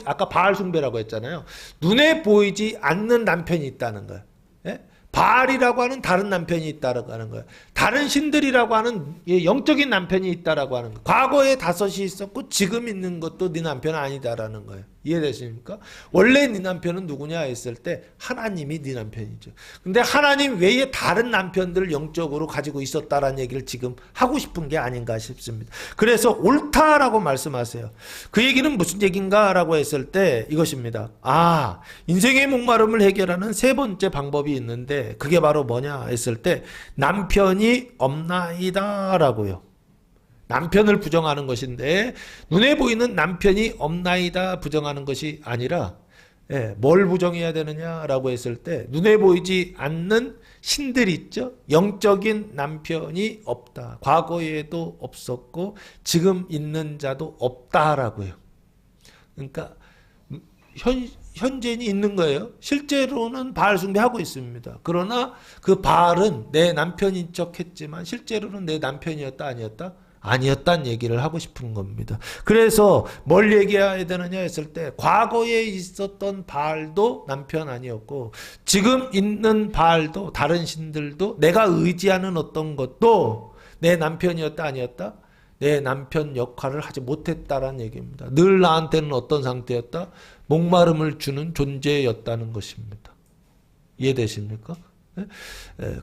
아까 바알 숭배라고 했잖아요. 눈에 보이지 않는 남편이 있다는 거예요. 예? 바알이라고 하는 다른 남편이 있다라고 하는 거예요. 다른 신들이라고 하는 영적인 남편이 있다라고 하는 거예요. 과거에 5이 있었고 지금 있는 것도 네 남편은 아니다라는 거예요. 이해되십니까? 원래 네 남편은 누구냐 했을 때 하나님이 네 남편이죠. 근데 하나님 외에 다른 남편들을 영적으로 가지고 있었다라는 얘기를 지금 하고 싶은 게 아닌가 싶습니다. 그래서 옳다라고 말씀하세요. 그 얘기는 무슨 얘기인가라고 했을 때 이것입니다. 인생의 목마름을 해결하는 세 번째 방법이 있는데 그게 바로 뭐냐 했을 때 남편이 없나이다라고요. 남편을 부정하는 것인데 눈에 보이는 남편이 없나이다 부정하는 것이 아니라 뭘 부정해야 되느냐라고 했을 때 눈에 보이지 않는 신들 있죠. 영적인 남편이 없다. 과거에도 없었고 지금 있는 자도 없다라고요. 그러니까 현재는 있는 거예요. 실제로는 바알 숭배하고 있습니다. 그러나 그 바알은 내 남편인 척 했지만 실제로는 내 남편이었다 아니었다? 아니었다는 얘기를 하고 싶은 겁니다. 그래서 뭘 얘기해야 되느냐 했을 때 과거에 있었던 바알도 남편 아니었고 지금 있는 바알도 다른 신들도 내가 의지하는 어떤 것도 내 남편이었다 아니었다? 내 남편 역할을 하지 못했다라는 얘기입니다. 늘 나한테는 어떤 상태였다? 목마름을 주는 존재였다는 것입니다. 이해되십니까?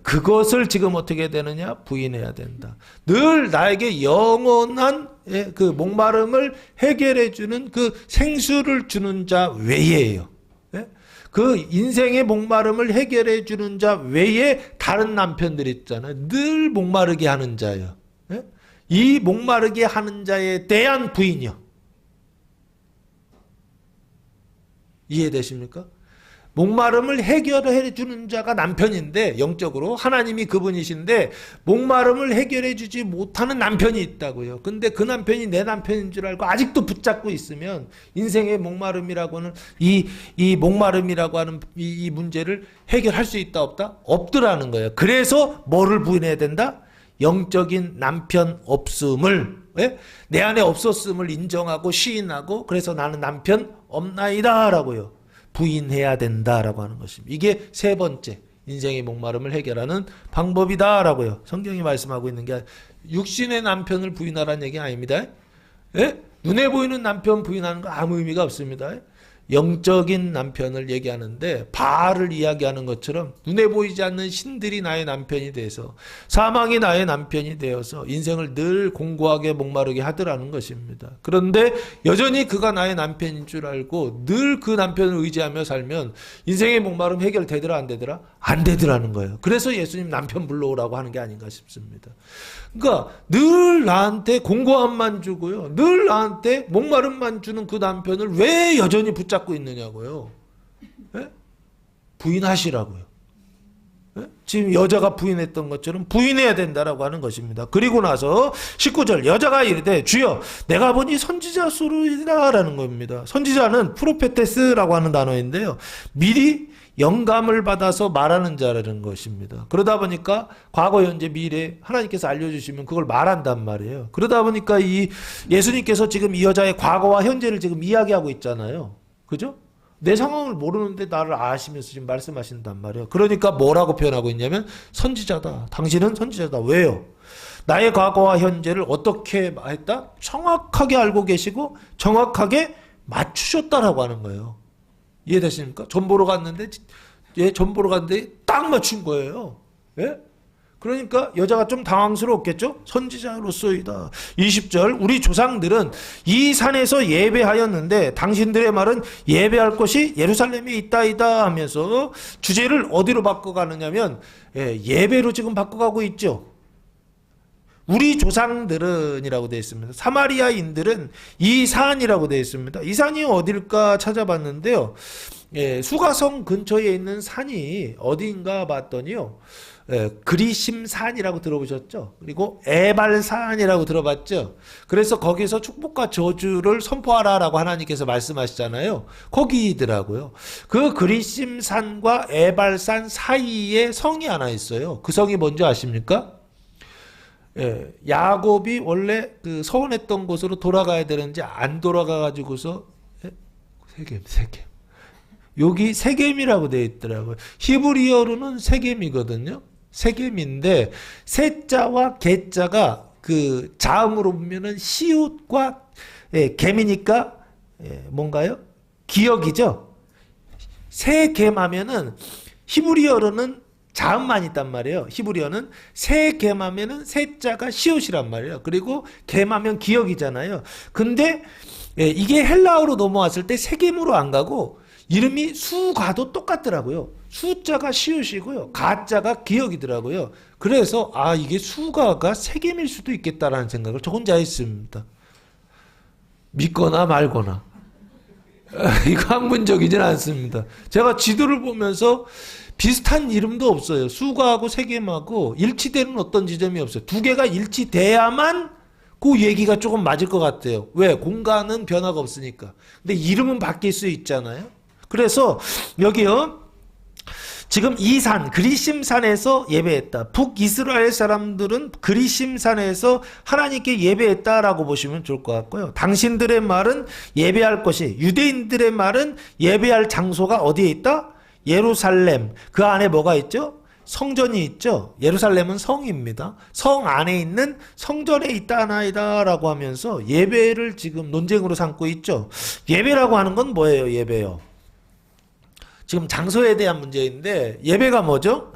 그것을 지금 어떻게 되느냐? 부인해야 된다. 늘 나에게 영원한 그 목마름을 해결해 주는 그 생수를 주는 자 외에요. 그 인생의 목마름을 해결해 주는 자 외에 다른 남편들 있잖아요. 늘 목마르게 하는 자예요. 이 목마르게 하는 자에 대한 부인이요. 이해되십니까? 목마름을 해결해 주는 자가 남편인데 영적으로 하나님이 그분이신데 목마름을 해결해 주지 못하는 남편이 있다고요. 근데 그 남편이 내 남편인 줄 알고 아직도 붙잡고 있으면 인생의 목마름이라고는 이 목마름이라고 하는 이 문제를 해결할 수 있다 없다? 없더라는 거예요. 그래서 뭐를 부인해야 된다? 영적인 남편 없음을 내 안에 없었음을 인정하고 시인하고 그래서 나는 남편 없나이다 라고요. 부인해야 된다라고 하는 것입니다. 이게 세 번째 인생의 목마름을 해결하는 방법이다라고요. 성경이 말씀하고 있는 게 육신의 남편을 부인하라는 얘기 아닙니다. 눈에 보이는 남편 부인하는 거 아무 의미가 없습니다. 영적인 남편을 얘기하는데 바알을 이야기하는 것처럼 눈에 보이지 않는 신들이 나의 남편이 돼서 사망이 나의 남편이 되어서 인생을 늘 공고하게 목마르게 하더라는 것입니다. 그런데 여전히 그가 나의 남편인 줄 알고 늘 그 남편을 의지하며 살면 인생의 목마름 해결되더라 안 되더라? 안 되더라는 거예요. 그래서 예수님 남편 불러오라고 하는 게 아닌가 싶습니다. 그러니까 늘 나한테 공고함만 주고요. 늘 나한테 목마름만 주는 그 남편을 왜 여전히 붙잡고 있느냐고요. 부인하시라고요. 지금 여자가 부인했던 것처럼 부인해야 된다라고 하는 것입니다. 그리고 나서 19절 여자가 이르되 주여 내가 보니 선지자 소리라라는 겁니다. 선지자는 프로페테스라고 하는 단어인데요. 미리 영감을 받아서 말하는 자라는 것입니다. 그러다 보니까 과거, 현재, 미래 하나님께서 알려주시면 그걸 말한단 말이에요. 그러다 보니까 이 예수님께서 지금 이 여자의 과거와 현재를 지금 이야기하고 있잖아요. 그죠? 내 상황을 모르는데 나를 아시면서 지금 말씀하신단 말이에요. 그러니까 뭐라고 표현하고 있냐면 선지자다. 당신은 선지자다. 왜요? 나의 과거와 현재를 어떻게 했다? 정확하게 알고 계시고 정확하게 맞추셨다라고 하는 거예요. 이해되십니까? 전 보러 갔는데 딱 맞춘 거예요. 예? 그러니까 여자가 좀 당황스러웠겠죠? 선지자로서이다. 20절 우리 조상들은 이 산에서 예배하였는데 당신들의 말은 예배할 곳이 예루살렘에 있다이다 하면서 주제를 어디로 바꿔가느냐면 예배로 지금 바꿔가고 있죠. 우리 조상들은이라고 되어 있습니다. 사마리아인들은 이 산이라고 되어 있습니다. 이 산이 어딜까 찾아봤는데요. 수가성 근처에 있는 산이 어디인가 봤더니요. 그리심산이라고 들어보셨죠? 그리고 에발산이라고 들어봤죠? 그래서 거기서 축복과 저주를 선포하라라고 하나님께서 말씀하시잖아요. 거기더라고요. 그 그리심산과 에발산 사이에 성이 하나 있어요. 그 성이 뭔지 아십니까? 예, 야곱이 원래 그 서원했던 곳으로 돌아가야 되는지 안 돌아가 가지고서 예? 세겜. 여기 세겜이라고 되어 있더라고요. 히브리어로는 세겜이거든요. 세겜인데 세자와 개자가 그 자음으로 보면은 시옷과 예, 겜이니까 예, 뭔가요? 기억이죠. 세겜하면은 히브리어로는 자음만 있단 말이에요. 히브리어는 세겜하면은 세자가 시옷이란 말이에요. 그리고 겜하면 기억이잖아요. 근데 예, 이게 헬라어로 넘어왔을 때 세겜으로 안 가고 이름이 수가도 똑같더라고요. 수자가 시옷이고요. 가자가 기억이더라고요. 그래서 아 이게 수가가 세겜일 수도 있겠다라는 생각을 저 혼자 했습니다. 믿거나 말거나. 이거 학문적이진 않습니다. 제가 지도를 보면서 비슷한 이름도 없어요. 수가하고 세겜하고 일치되는 어떤 지점이 없어요. 두 개가 일치돼야만 그 얘기가 조금 맞을 것 같아요. 왜? 공간은 변화가 없으니까. 근데 이름은 바뀔 수 있잖아요. 그래서 여기요. 지금 이 산, 그리심산에서 예배했다. 북이스라엘 사람들은 그리심산에서 하나님께 예배했다라고 보시면 좋을 것 같고요. 당신들의 말은 예배할 것이, 유대인들의 말은 예배할 장소가 어디에 있다? 예루살렘. 그 안에 뭐가 있죠? 성전이 있죠. 예루살렘은 성입니다. 성 안에 있는 성전에 있다나이다 라고 하면서 예배를 지금 논쟁으로 삼고 있죠. 예배라고 하는 건 뭐예요? 예배요. 지금 장소에 대한 문제인데 예배가 뭐죠?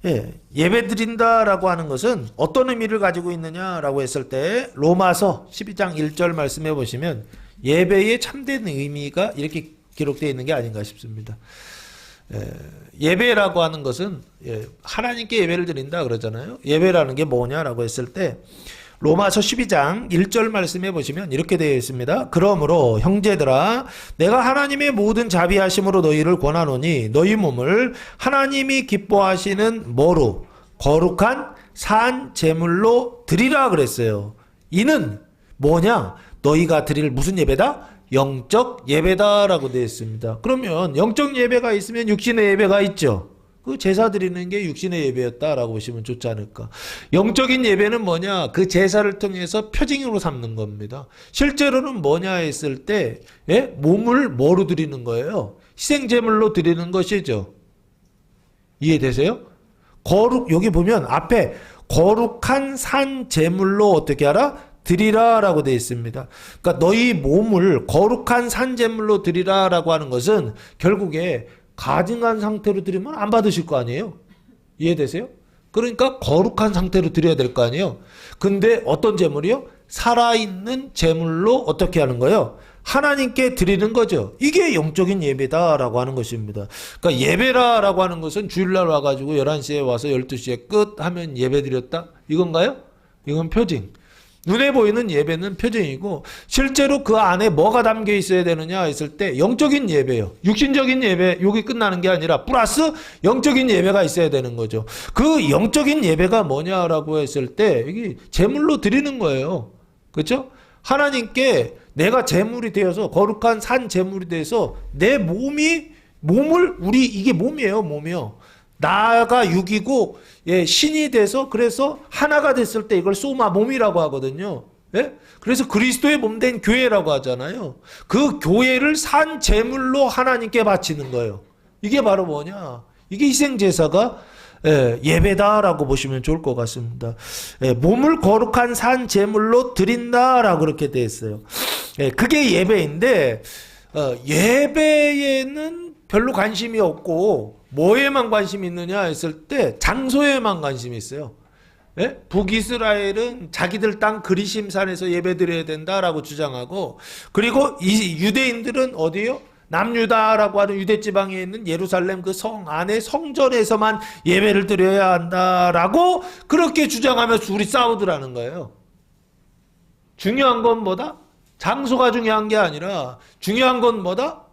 예, 예배 드린다라고 하는 것은 어떤 의미를 가지고 있느냐라고 했을 때 로마서 12장 1절 말씀해 보시면 예배의 참된 의미가 이렇게 기록되어 있는 게 아닌가 싶습니다. 예배라고 하는 것은 하나님께 예배를 드린다 그러잖아요. 예배라는 게 뭐냐라고 했을 때 로마서 12장 1절 말씀해 보시면 이렇게 되어 있습니다. 그러므로 형제들아 내가 하나님의 모든 자비하심으로 너희를 권하노니 너희 몸을 하나님이 기뻐하시는 뭐로? 거룩한 산 제물로 드리라 그랬어요. 이는 뭐냐? 너희가 드릴 무슨 예배다? 영적 예배다라고 되어 있습니다. 그러면 영적 예배가 있으면 육신의 예배가 있죠. 그 제사 드리는 게 육신의 예배였다라고 보시면 좋지 않을까. 영적인 예배는 뭐냐? 그 제사를 통해서 표징으로 삼는 겁니다. 실제로는 뭐냐 했을 때 몸을 뭐로 드리는 거예요? 희생제물로 드리는 것이죠. 이해되세요? 여기 보면 앞에 거룩한 산 제물로 어떻게 하라? 드리라 라고 되어 있습니다. 그러니까 너희 몸을 거룩한 산 제물로 드리라 라고 하는 것은 결국에 가증한 상태로 드리면 안 받으실 거 아니에요? 이해되세요? 그러니까 거룩한 상태로 드려야 될 거 아니에요? 근데 어떤 제물이요? 살아있는 제물로 어떻게 하는 거예요? 하나님께 드리는 거죠. 이게 영적인 예배다라고 하는 것입니다. 그러니까 예배라라고 하는 것은 주일날 와가지고 11시에 와서 12시에 끝 하면 예배 드렸다? 이건가요? 이건 표징. 눈에 보이는 예배는 표징이고 실제로 그 안에 뭐가 담겨 있어야 되느냐 했을 때 영적인 예배요. 육신적인 예배 여기 끝나는 게 아니라 플러스 영적인 예배가 있어야 되는 거죠. 그 영적인 예배가 뭐냐라고 했을 때 이게 제물로 드리는 거예요. 그렇죠? 하나님께 내가 제물이 되어서 거룩한 산 제물이 돼서 내 몸을 이게 몸이요. 나가 육이고 신이 돼서 그래서 하나가 됐을 때 이걸 소마 몸이라고 하거든요. 그래서 그리스도의 몸된 교회라고 하잖아요. 그 교회를 산 제물로 하나님께 바치는 거예요. 이게 바로 뭐냐? 이게 희생제사가 예배다라고 보시면 좋을 것 같습니다. 몸을 거룩한 산 제물로 드린다라고 그렇게 되어 있어요. 그게 예배인데 예배에는 별로 관심이 없고 뭐에만 관심이 있느냐 했을 때 장소에만 관심이 있어요. 북이스라엘은 자기들 땅 그리심산에서 예배드려야 된다라고 주장하고 그리고 이 유대인들은 어디요? 남유다라고 하는 유대지방에 있는 예루살렘 그 성 안에 성전에서만 예배를 드려야 한다라고 그렇게 주장하면서 둘이 싸우더라는 거예요. 중요한 건 뭐다? 장소가 중요한 게 아니라 중요한 건 뭐다?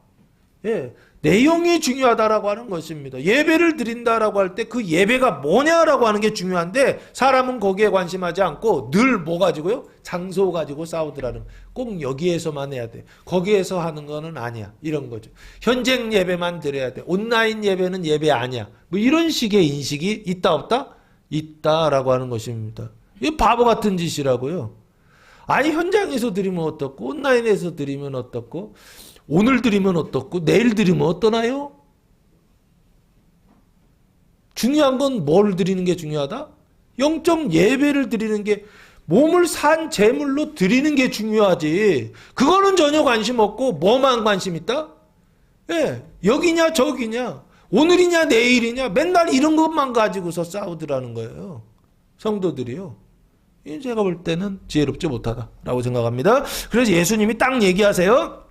내용이 중요하다라고 하는 것입니다. 예배를 드린다라고 할 때 그 예배가 뭐냐라고 하는 게 중요한데 사람은 거기에 관심하지 않고 늘 뭐 가지고요? 장소 가지고 싸우더라는 꼭 여기에서만 해야 돼. 거기에서 하는 거는 아니야. 이런 거죠. 현장 예배만 드려야 돼. 온라인 예배는 예배 아니야. 뭐 이런 식의 인식이 있다 없다? 있다라고 하는 것입니다. 이 바보 같은 짓이라고요. 아니 현장에서 드리면 어떻고 온라인에서 드리면 어떻고 오늘 드리면 어떻고 내일 드리면 어떠나요? 중요한 건 뭘 드리는 게 중요하다? 영적 예배를 드리는 게 몸을 산 제물로 드리는 게 중요하지. 그거는 전혀 관심 없고 뭐만 관심 있다? 예, 여기냐 저기냐 오늘이냐 내일이냐 맨날 이런 것만 가지고서 싸우더라는 거예요. 성도들이요. 제가 볼 때는 지혜롭지 못하다라고 생각합니다. 그래서 예수님이 딱 얘기하세요.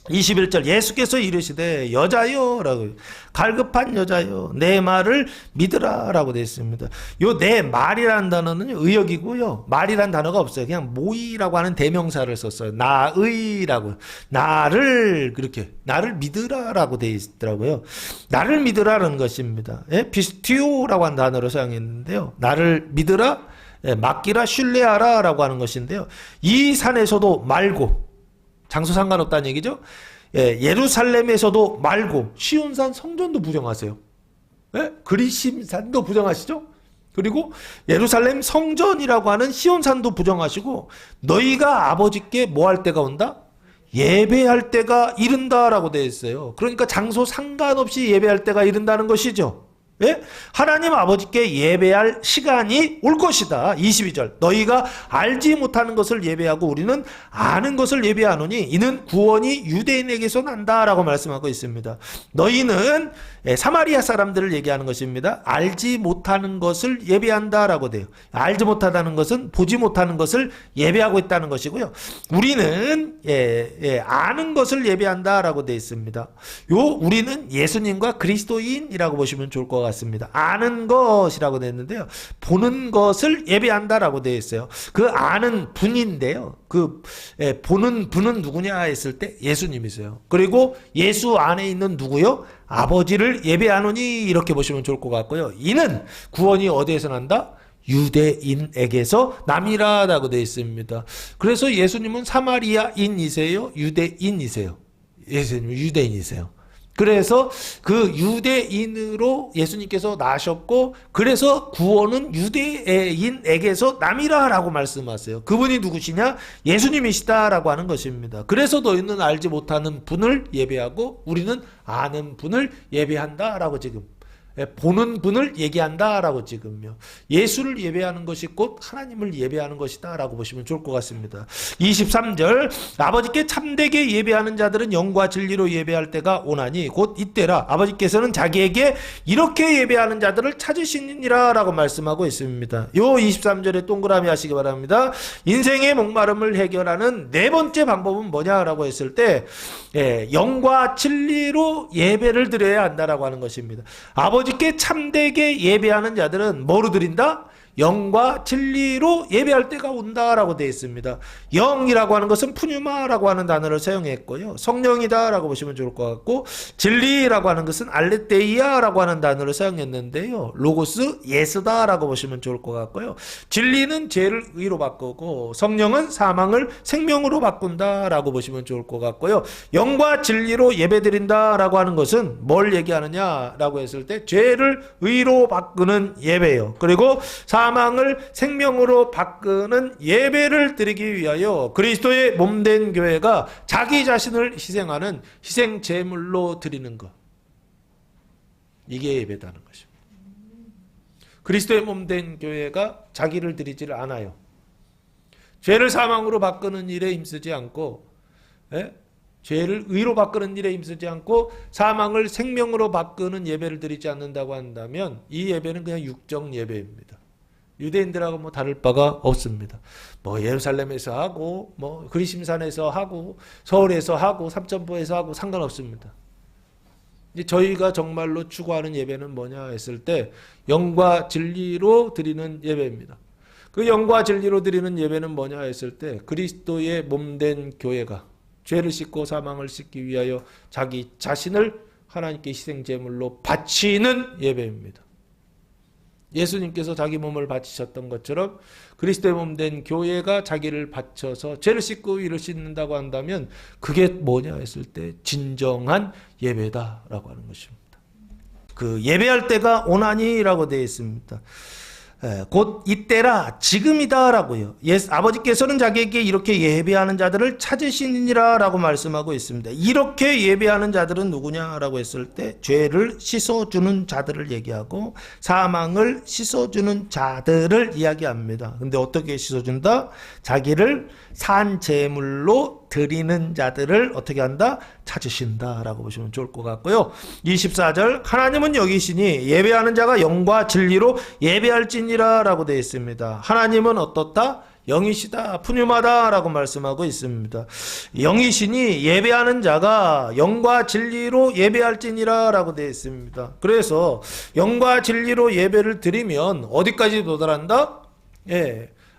21절 예수께서 이르시되 여자여 라고 갈급한 여자여 내 말을 믿으라 라고 되어 있습니다. 요 내 말이라는 단어는 의역이고요. 말이라는 단어가 없어요. 그냥 모이라고 하는 대명사를 썼어요. 나의라고 나를 그렇게 나를 믿으라 라고 되어 있더라고요. 나를 믿으라는 것입니다. 예? 비스티오라고 하는 단어로 사용했는데요. 나를 믿으라 맡기라 신뢰하라 라고 하는 것인데요. 이 산에서도 말고 장소 상관없다는 얘기죠. 예, 예루살렘에서도 말고 시온산 성전도 부정하세요. 예? 그리심산도 부정하시죠. 그리고 예루살렘 성전이라고 하는 시온산도 부정하시고 너희가 아버지께 뭐 할 때가 온다? 예배할 때가 이른다라고 되어 있어요. 그러니까 장소 상관없이 예배할 때가 이른다는 것이죠. 예? 하나님 아버지께 예배할 시간이 올 것이다. 22절 너희가 알지 못하는 것을 예배하고 우리는 아는 것을 예배하노니 이는 구원이 유대인에게서 난다라고 말씀하고 있습니다. 너희는 사마리아 사람들을 얘기하는 것입니다. 알지 못하는 것을 예배한다라고 돼요. 알지 못하다는 것은 보지 못하는 것을 예배하고 있다는 것이고요. 우리는 아는 것을 예배한다라고 되어 있습니다. 요 우리는 예수님과 그리스도인이라고 보시면 좋을 것 같습니다. 아는 것이라고 되어 있는데요. 보는 것을 예배한다라고 되어 있어요. 그 아는 분인데요. 그 보는 분은 누구냐 했을 때 예수님이세요. 그리고 예수 안에 있는 누구요? 아버지를 예배하노니 이렇게 보시면 좋을 것 같고요. 이는 구원이 어디에서 난다? 유대인에게서 남이라라고 되어 있습니다. 그래서 예수님은 사마리아인이세요? 유대인이세요? 예수님은 유대인이세요. 그래서 그 유대인으로 예수님께서 나셨고 그래서 구원은 유대인에게서 남이라라고 말씀하세요. 그분이 누구시냐? 예수님이시다라고 하는 것입니다. 그래서 너희는 알지 못하는 분을 예배하고 우리는 아는 분을 예배한다라고 지금 보는 분을 얘기한다라고 지금요. 예수를 예배하는 것이 곧 하나님을 예배하는 것이다라고 보시면 좋을 것 같습니다. 23절 아버지께 참되게 예배하는 자들은 영과 진리로 예배할 때가 오나니 곧 이때라 아버지께서는 자기에게 이렇게 예배하는 자들을 찾으시니라 라고 말씀하고 있습니다. 요 23절에 동그라미 하시기 바랍니다. 인생의 목마름을 해결하는 네 번째 방법은 뭐냐라고 했을 때 영과 진리로 예배를 드려야 한다라고 하는 것입니다. 아버지께 참되게 예배하는 자들은 뭐로 드린다? 영과 진리로 예배할 때가 온다라고 되어 있습니다. 영이라고 하는 것은 푸뉴마라고 하는 단어를 사용했고요. 성령이다라고 보시면 좋을 것 같고 진리라고 하는 것은 알레테이아라고 하는 단어를 사용했는데요. 로고스 예스다라고 보시면 좋을 것 같고요. 진리는 죄를 의로 바꾸고 성령은 사망을 생명으로 바꾼다라고 보시면 좋을 것 같고요. 영과 진리로 예배드린다라고 하는 것은 뭘 얘기하느냐라고 했을 때 죄를 의로 바꾸는 예배예요. 그리고 사망을 생명으로 바꾸는 예배를 드리기 위하여 그리스도의 몸된 교회가 자기 자신을 희생하는 희생 제물로 드리는 것. 이게 예배다는 것입니다. 그리스도의 몸된 교회가 자기를 드리지를 않아요. 죄를 사망으로 바꾸는 일에 힘쓰지 않고 죄를 의로 바꾸는 일에 힘쓰지 않고 사망을 생명으로 바꾸는 예배를 드리지 않는다고 한다면 이 예배는 그냥 육적 예배입니다. 유대인들하고 뭐 다를 바가 없습니다. 뭐 예루살렘에서 하고 뭐 그리심산에서 하고 서울에서 하고 삼천포에서 하고 상관없습니다. 이제 저희가 정말로 추구하는 예배는 뭐냐 했을 때 영과 진리로 드리는 예배입니다. 그 영과 진리로 드리는 예배는 뭐냐 했을 때 그리스도의 몸된 교회가 죄를 씻고 사망을 씻기 위하여 자기 자신을 하나님께 희생제물로 바치는 예배입니다. 예수님께서 자기 몸을 바치셨던 것처럼 그리스도의 몸된 교회가 자기를 바쳐서 죄를 씻고 이를 씻는다고 한다면 그게 뭐냐 했을 때 진정한 예배다라고 하는 것입니다. 그 예배할 때가 오나니라고 되어 있습니다. 곧 이때라 지금이다 라고요. 아버지께서는 자기에게 이렇게 예배하는 자들을 찾으시니라 라고 말씀하고 있습니다. 이렇게 예배하는 자들은 누구냐라고 했을 때 죄를 씻어주는 자들을 얘기하고 사망을 씻어주는 자들을 이야기합니다. 근데 어떻게 씻어준다? 자기를 산 제물로 드리는 자들을 어떻게 한다? 찾으신다 라고 보시면 좋을 것 같고요. 24절 하나님은 여기시니 예배하는 자가 영과 진리로 예배할지니라 라고 되어 있습니다. 하나님은 어떻다? 영이시다, 푸념하다 라고 말씀하고 있습니다. 영이시니 예배하는 자가 영과 진리로 예배할지니라 라고 되어 있습니다. 그래서 영과 진리로 예배를 드리면 어디까지 도달한다?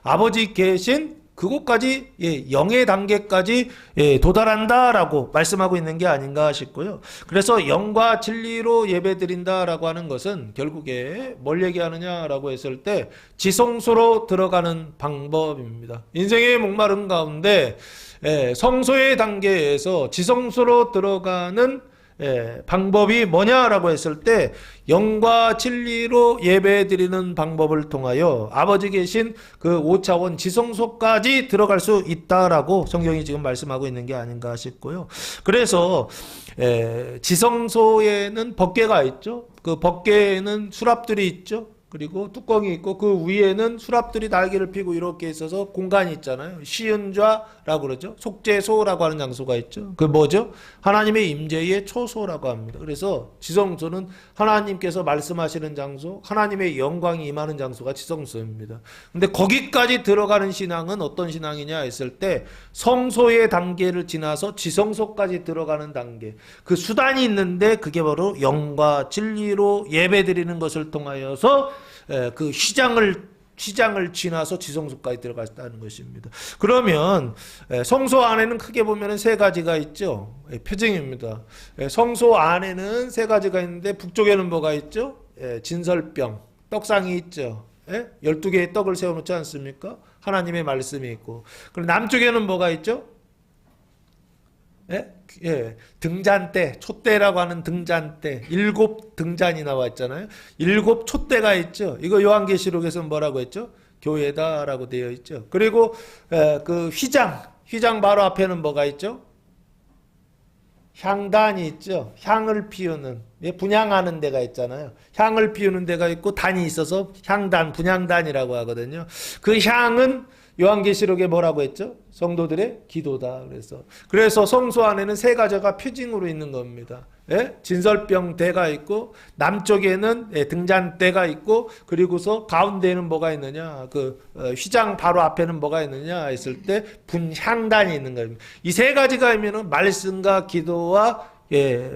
아버지 계신 그곳까지 영의 단계까지 도달한다라고 말씀하고 있는 게 아닌가 싶고요. 그래서 영과 진리로 예배드린다라고 하는 것은 결국에 뭘 얘기하느냐라고 했을 때 지성소로 들어가는 방법입니다. 인생의 목마름 가운데 성소의 단계에서 지성소로 들어가는 방법이 뭐냐라고 했을 때 영과 진리로 예배드리는 방법을 통하여 아버지 계신 그 5차원 지성소까지 들어갈 수 있다라고 성경이 지금 말씀하고 있는 게 아닌가 싶고요. 그래서 지성소에는 법궤가 있죠. 그 법궤에는 수랍들이 있죠. 그리고 뚜껑이 있고 그 위에는 수랍들이 날개를 피고 이렇게 있어서 공간이 있잖아요. 시은좌라고 그러죠. 속죄소라고 하는 장소가 있죠. 그 뭐죠? 하나님의 임재의 초소라고 합니다. 그래서 지성소는 하나님께서 말씀하시는 장소, 하나님의 영광이 임하는 장소가 지성소입니다. 근데 거기까지 들어가는 신앙은 어떤 신앙이냐 했을 때 성소의 단계를 지나서 지성소까지 들어가는 단계. 그 수단이 있는데 그게 바로 영과 진리로 예배드리는 것을 통하여서 그 휘장을 지나서 지성소까지 들어갔다는 것입니다. 그러면 성소 안에는 크게 보면 세 가지가 있죠. 표징입니다. 성소 안에는 세 가지가 있는데 북쪽에는 뭐가 있죠? 진설병, 떡상이 있죠. 12개의 떡을 세워놓지 않습니까? 하나님의 말씀이 있고. 그럼 남쪽에는 뭐가 있죠? 등잔대, 촛대라고 하는 등잔대, 7 등잔이 나와 있잖아요. 7 촛대가 있죠. 이거 요한계시록에서 뭐라고 했죠? 교회다라고 되어 있죠. 그리고 그 휘장 바로 앞에는 뭐가 있죠? 향단이 있죠. 향을 피우는, 분향하는 데가 있잖아요. 향을 피우는 데가 있고 단이 있어서 향단, 분향단이라고 하거든요. 그 향은 요한계시록에 뭐라고 했죠? 성도들의 기도다. 그래서 성소 안에는 세 가지가 표징으로 있는 겁니다. 진설병 대가 있고 남쪽에는 등잔대가 있고 그리고서 가운데에는 뭐가 있느냐? 그 휘장 바로 앞에는 뭐가 있느냐 했을 때 분향단이 있는 겁니다. 이 세 가지가 있면은 말씀과 기도와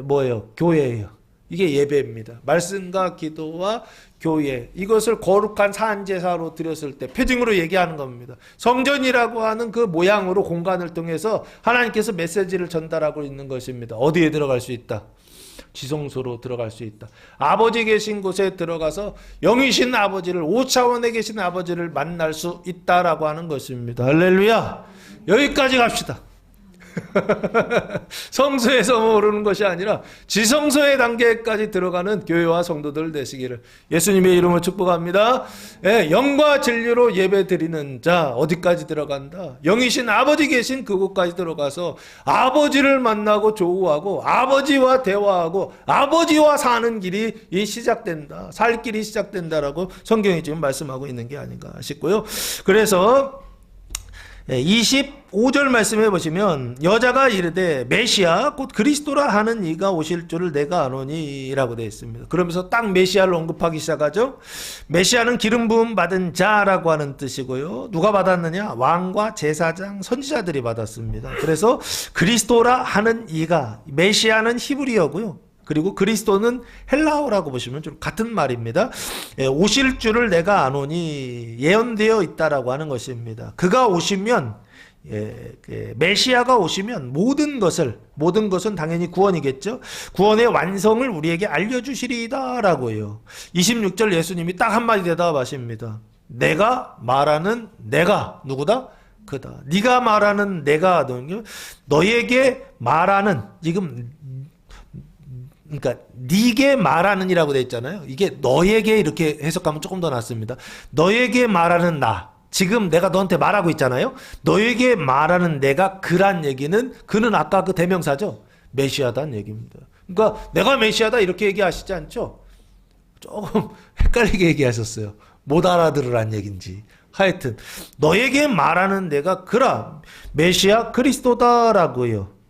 뭐예요? 교회예요. 이게 예배입니다. 말씀과 기도와 교회, 이것을 거룩한 산제사로 드렸을 때 표징으로 얘기하는 겁니다. 성전이라고 하는 그 모양으로 공간을 통해서 하나님께서 메시지를 전달하고 있는 것입니다. 어디에 들어갈 수 있다? 지성소로 들어갈 수 있다. 아버지 계신 곳에 들어가서 영이신 아버지를, 5차원에 계신 아버지를 만날 수 있다라고 하는 것입니다. 할렐루야. 여기까지 갑시다. 성소에서 모르는 것이 아니라 지성소의 단계까지 들어가는 교회와 성도들 되시기를 예수님의 이름으로 축복합니다. 영과 진리로 예배 드리는 자 어디까지 들어간다? 영이신 아버지 계신 그곳까지 들어가서 아버지를 만나고 조우하고 아버지와 대화하고 아버지와 사는 길이 시작된다. 살 길이 시작된다라고 성경이 지금 말씀하고 있는 게 아닌가 싶고요. 그래서 25절 말씀해 보시면 여자가 이르되 메시아 곧 그리스도라 하는 이가 오실 줄을 내가 아노니 라고 되어 있습니다. 그러면서 딱 메시아를 언급하기 시작하죠. 메시아는 기름 부음 받은 자라고 하는 뜻이고요. 누가 받았느냐? 왕과 제사장 선지자들이 받았습니다. 그래서 그리스도라 하는 이가, 메시아는 히브리어고요. 그리고 그리스도는 헬라어라고 보시면 좀 같은 말입니다. 오실 줄을 내가 아노니 예언되어 있다라고 하는 것입니다. 그가 오시면 메시아가 오시면 모든 것은 당연히 구원이겠죠. 구원의 완성을 우리에게 알려주시리이다 라고 해요. 26절 예수님이 딱 한마디 대답하십니다. 내가 말하는 내가 누구다? 그다. 네가 말하는 내가 너에게 말하는 지금 그러니까 네게 말하는이라고 돼 있잖아요. 이게 너에게 이렇게 해석하면 조금 더 낫습니다. 너에게 말하는 나. 지금 내가 너한테 말하고 있잖아요. 너에게 말하는 내가 그란 얘기는 그는 아까 그 대명사죠. 메시아다는 얘기입니다. 그러니까 내가 메시아다 이렇게 얘기하시지 않죠. 조금 헷갈리게 얘기하셨어요. 못 알아들으란 얘기인지. 하여튼 너에게 말하는 내가 그라 메시아 그리스도다라고요.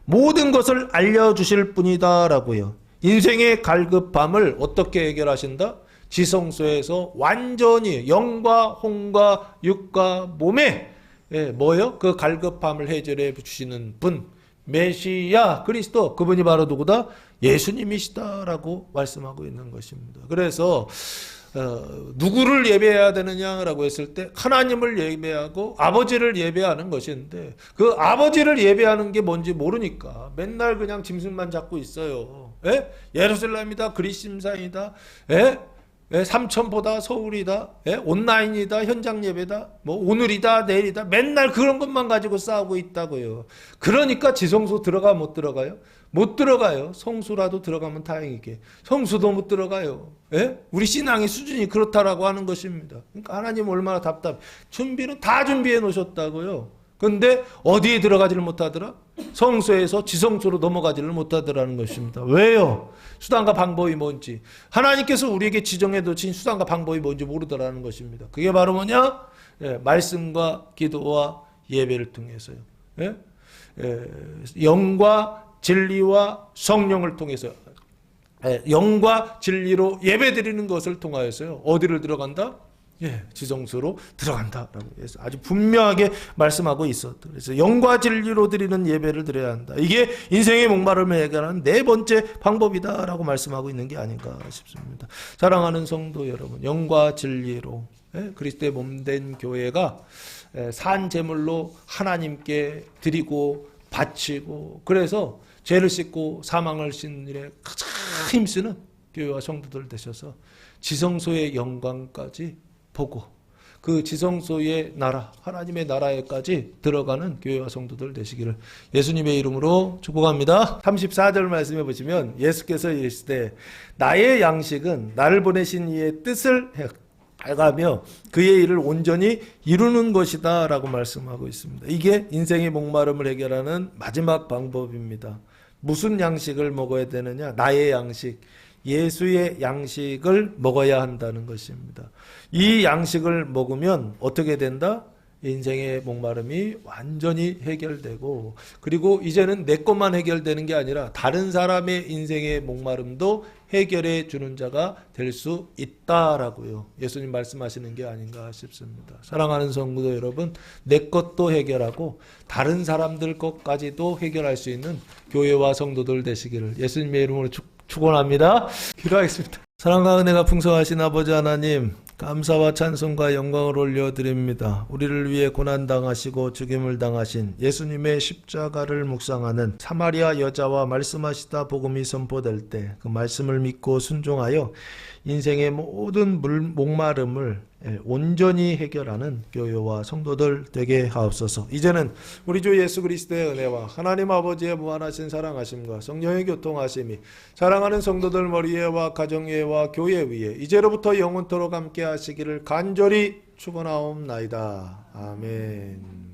모든 것을 알려주실 뿐이다라고요. 인생의 갈급함을 어떻게 해결하신다? 지성소에서 완전히 영과 혼과 육과 몸에 뭐요? 그 갈급함을 해결해 주시는 분 메시아 그리스도 그분이 바로 누구다? 예수님이시다라고 말씀하고 있는 것입니다. 그래서 누구를 예배해야 되느냐라고 했을 때 하나님을 예배하고 아버지를 예배하는 것인데 그 아버지를 예배하는 게 뭔지 모르니까 맨날 그냥 짐승만 잡고 있어요. 예루살렘이다 그리심산이다 삼천포다 서울이다 온라인이다 현장 예배다 뭐 오늘이다 내일이다 맨날 그런 것만 가지고 싸우고 있다고요. 그러니까 지성소 들어가 못 들어가요? 못 들어가요. 성수라도 들어가면 다행이게 성수도 못 들어가요. 우리 신앙의 수준이 그렇다라고 하는 것입니다. 그러니까 하나님 얼마나 답답해. 준비는 다 준비해 놓으셨다고요. 근데 어디에 들어가지를 못하더라? 성소에서 지성소로 넘어가지를 못하더라는 것입니다. 왜요? 수단과 방법이 뭔지 하나님께서 우리에게 지정해 두신 수단과 방법이 뭔지 모르더라는 것입니다. 그게 바로 뭐냐? 말씀과 기도와 예배를 통해서요. 영과 진리와 성령을 통해서 영과 진리로 예배드리는 것을 통하여서요. 어디를 들어간다? 지성소로 들어간다라고 해서 아주 분명하게 말씀하고 있었다. 그래서 영과 진리로 드리는 예배를 드려야 한다. 이게 인생의 목마름을 해결하는 네 번째 방법이다라고 말씀하고 있는 게 아닌가 싶습니다. 사랑하는 성도 여러분, 영과 진리로 그리스도의 몸된 교회가 산 제물로 하나님께 드리고 바치고 그래서 죄를 씻고 사망을 씻는 일에 가장 힘쓰는 교회와 성도들 되셔서 지성소의 영광까지 보고 그 지성소의 나라 하나님의 나라에까지 들어가는 교회와 성도들 되시기를 예수님의 이름으로 축복합니다. 34절 말씀해 보시면 예수께서 이르시되 나의 양식은 나를 보내신 이의 뜻을 해가며 그의 일을 온전히 이루는 것이다 라고 말씀하고 있습니다. 이게 인생의 목마름을 해결하는 마지막 방법입니다. 무슨 양식을 먹어야 되느냐? 나의 양식, 예수의 양식을 먹어야 한다는 것입니다. 이 양식을 먹으면 어떻게 된다? 인생의 목마름이 완전히 해결되고 그리고 이제는 내 것만 해결되는 게 아니라 다른 사람의 인생의 목마름도 해결해 주는 자가 될 수 있다라고요. 예수님 말씀하시는 게 아닌가 싶습니다. 사랑하는 성도 여러분, 내 것도 해결하고 다른 사람들 것까지도 해결할 수 있는 교회와 성도들 되시기를 예수님의 이름으로 축원합니다. 기도하겠습니다. 사랑과 은혜가 풍성하신 아버지 하나님, 감사와 찬송과 영광을 올려드립니다. 우리를 위해 고난당하시고 죽임을 당하신 예수님의 십자가를 묵상하는 사마리아 여자와 말씀하시다 복음이 선포될 때 그 말씀을 믿고 순종하여 인생의 모든 목마름을 온전히 해결하는 교회와 성도들 되게 하옵소서. 이제는 우리 주 예수 그리스도의 은혜와 하나님 아버지의 무한하신 사랑하심과 성령의 교통하심이 사랑하는 성도들 머리에와 가정 위에와 교회 위에 이제로부터 영원토록 함께 하시기를 간절히 축원하옵나이다. 아멘.